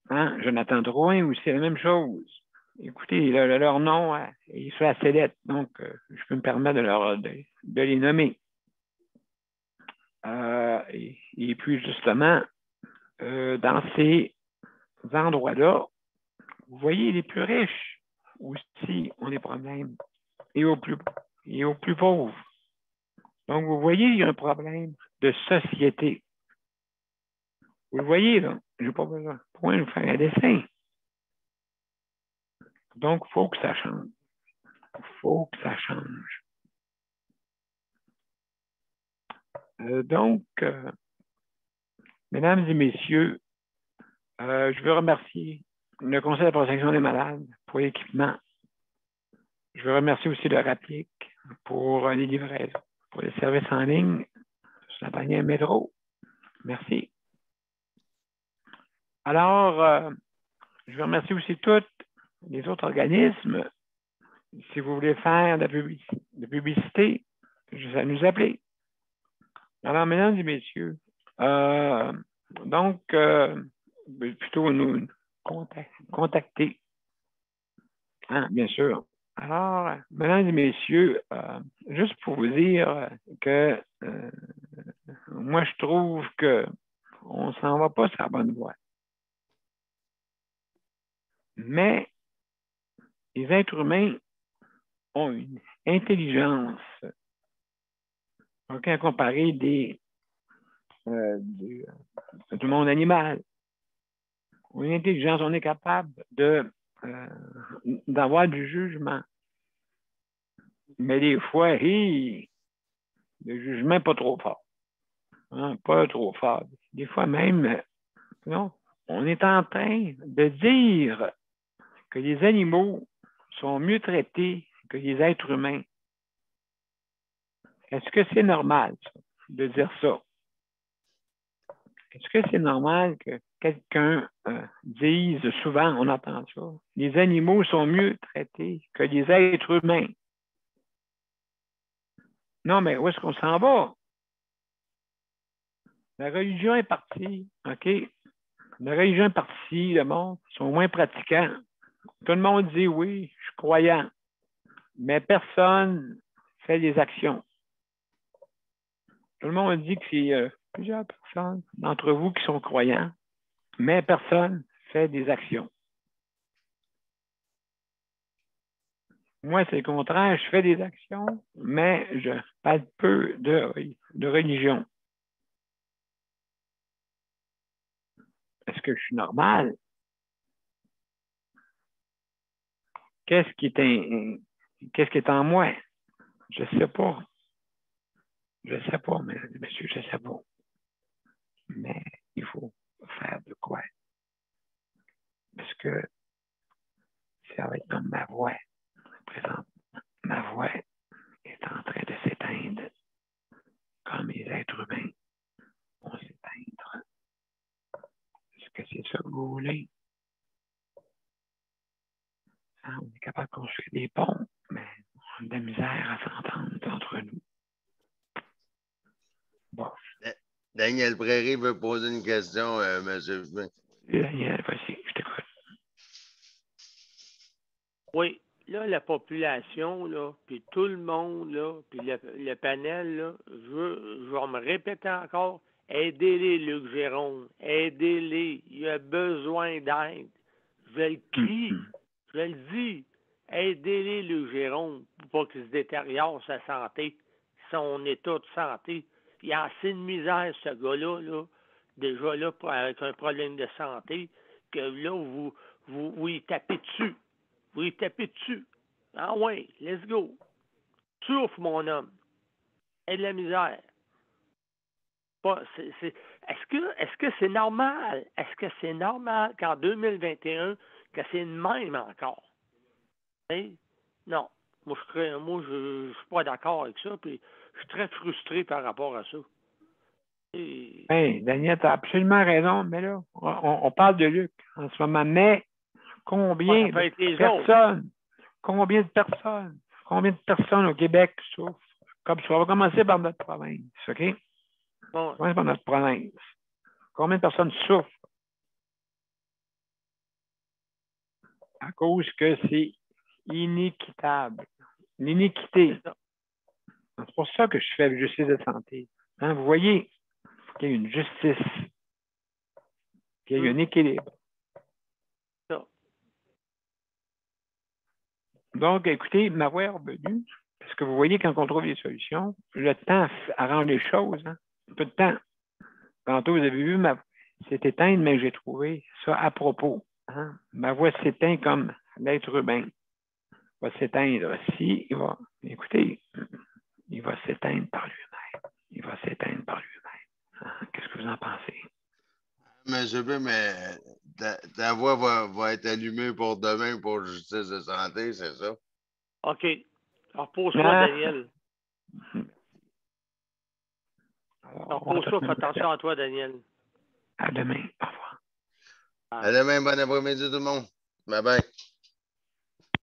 Speaker 3: Hein? Jonathan Drouin aussi, c'est la même chose. Écoutez, leur nom est sur la sellette, donc je peux me permettre de les nommer. Et puis, justement, dans ces endroits-là, vous voyez, les plus riches aussi ont des problèmes, et aux plus pauvres. Donc, vous voyez, il y a un problème de société. Vous le voyez, là, je n'ai pas besoin de faire un dessin. Donc, il faut que ça change. Il faut que ça change. Donc, mesdames et messieurs, je veux remercier le Conseil de protection des malades pour l'équipement. Je veux remercier aussi le RAPIC pour les livraisons, pour les services en ligne sur la bannière métro. Merci. Alors, je veux remercier aussi tous les autres organismes. Si vous voulez faire de la publicité, ça nous appeler. Alors, mesdames et messieurs, donc, plutôt nous contacter. Hein, bien sûr. Alors, mesdames et messieurs, juste pour vous dire que moi, je trouve qu'on ne s'en va pas sur la bonne voie. Mais les êtres humains ont une intelligence, à comparer du monde animal. Une intelligence, on est capable d'avoir du jugement. Mais des fois, le jugement pas trop fort. Hein, pas trop fort. Des fois même, non, on est en train de dire que les animaux sont mieux traités que les êtres humains. Est-ce que c'est normal, ça, de dire ça? Est-ce que c'est normal que quelqu'un dise, souvent on entend ça, les animaux sont mieux traités que les êtres humains? Non, mais où est-ce qu'on s'en va? La religion est partie, OK? La religion est partie, le monde sont moins pratiquants. Tout le monde dit oui, je suis croyant, mais personne fait des actions. Tout le monde dit que c'est plusieurs personnes d'entre vous qui sont croyants, mais personne fait des actions. Moi, c'est le contraire, je fais des actions, mais je parle peu de religion. Est-ce que je suis normal? Qu'est-ce qui est en moi? Je ne sais pas. Je ne sais pas, mesdames et messieurs, je ne sais pas. Mais il faut faire de quoi? Parce que ça va être comme ma voix. Présentement, ma voix est en train de s'éteindre. Comme les êtres humains vont s'éteindre. Est-ce que c'est ça que vous voulez? Hein, on est capable de construire des ponts, mais on a de la misère à s'entendre entre nous. Bon.
Speaker 1: Daniel Prairie veut poser une question, M. Daniel,
Speaker 3: vas-y, je t'écoute.
Speaker 2: Oui. Là, la population, là, puis tout le monde, là, puis le panel, là, je vais me répéter encore, aidez-les, Luc Jérôme, aidez-les, il a besoin d'aide. Je le crie, je le dis, aidez-les, Luc Jérôme, pour pas qu'il se détériore sa santé, son état de santé. Il a assez de misère, ce gars-là, là, déjà là, avec un problème de santé, que là, vous y tapez dessus. Vous y tapez dessus. Ah ouais, let's go. Souffle, mon homme. Et de la misère. Est-ce que c'est normal? Est-ce que c'est normal qu'en 2021, que c'est le même encore? Hein? Non. Moi, je suis pas d'accord avec ça, puis je suis très frustré par rapport à ça.
Speaker 3: Hey, Daniel, tu as absolument raison, mais là, on parle de Luc en ce moment, mais combien de personnes au Québec souffrent? Comme ça, on va commencer par notre province, OK? On va commencer par notre province. Combien de personnes souffrent? À cause que c'est inéquitable. L'iniquité. C'est pour ça que je fais la justice de santé. Hein, vous voyez, il faut qu'il y ait une justice, qu'il y ait un équilibre. Donc, écoutez, m'avoir revenu, parce que vous voyez, quand on trouve des solutions, le temps arrange les choses. Hein? Un peu de temps. Tantôt, vous avez vu, ma voix s'est éteinte, mais j'ai trouvé ça à propos. Hein? Ma voix s'éteint comme l'être humain. Va s'éteindre. Si, écoutez, il va s'éteindre par lui-même. Il va s'éteindre par lui-même. Hein? Qu'est-ce que vous en pensez?
Speaker 1: Mais ta voix va être allumée pour demain pour justice de santé, c'est ça?
Speaker 2: OK. Alors, pose-toi, Daniel. Alors, pose-toi, fais attention à toi, Daniel.
Speaker 3: À demain. Au revoir.
Speaker 1: À demain, bon après-midi tout le monde. Bye bye.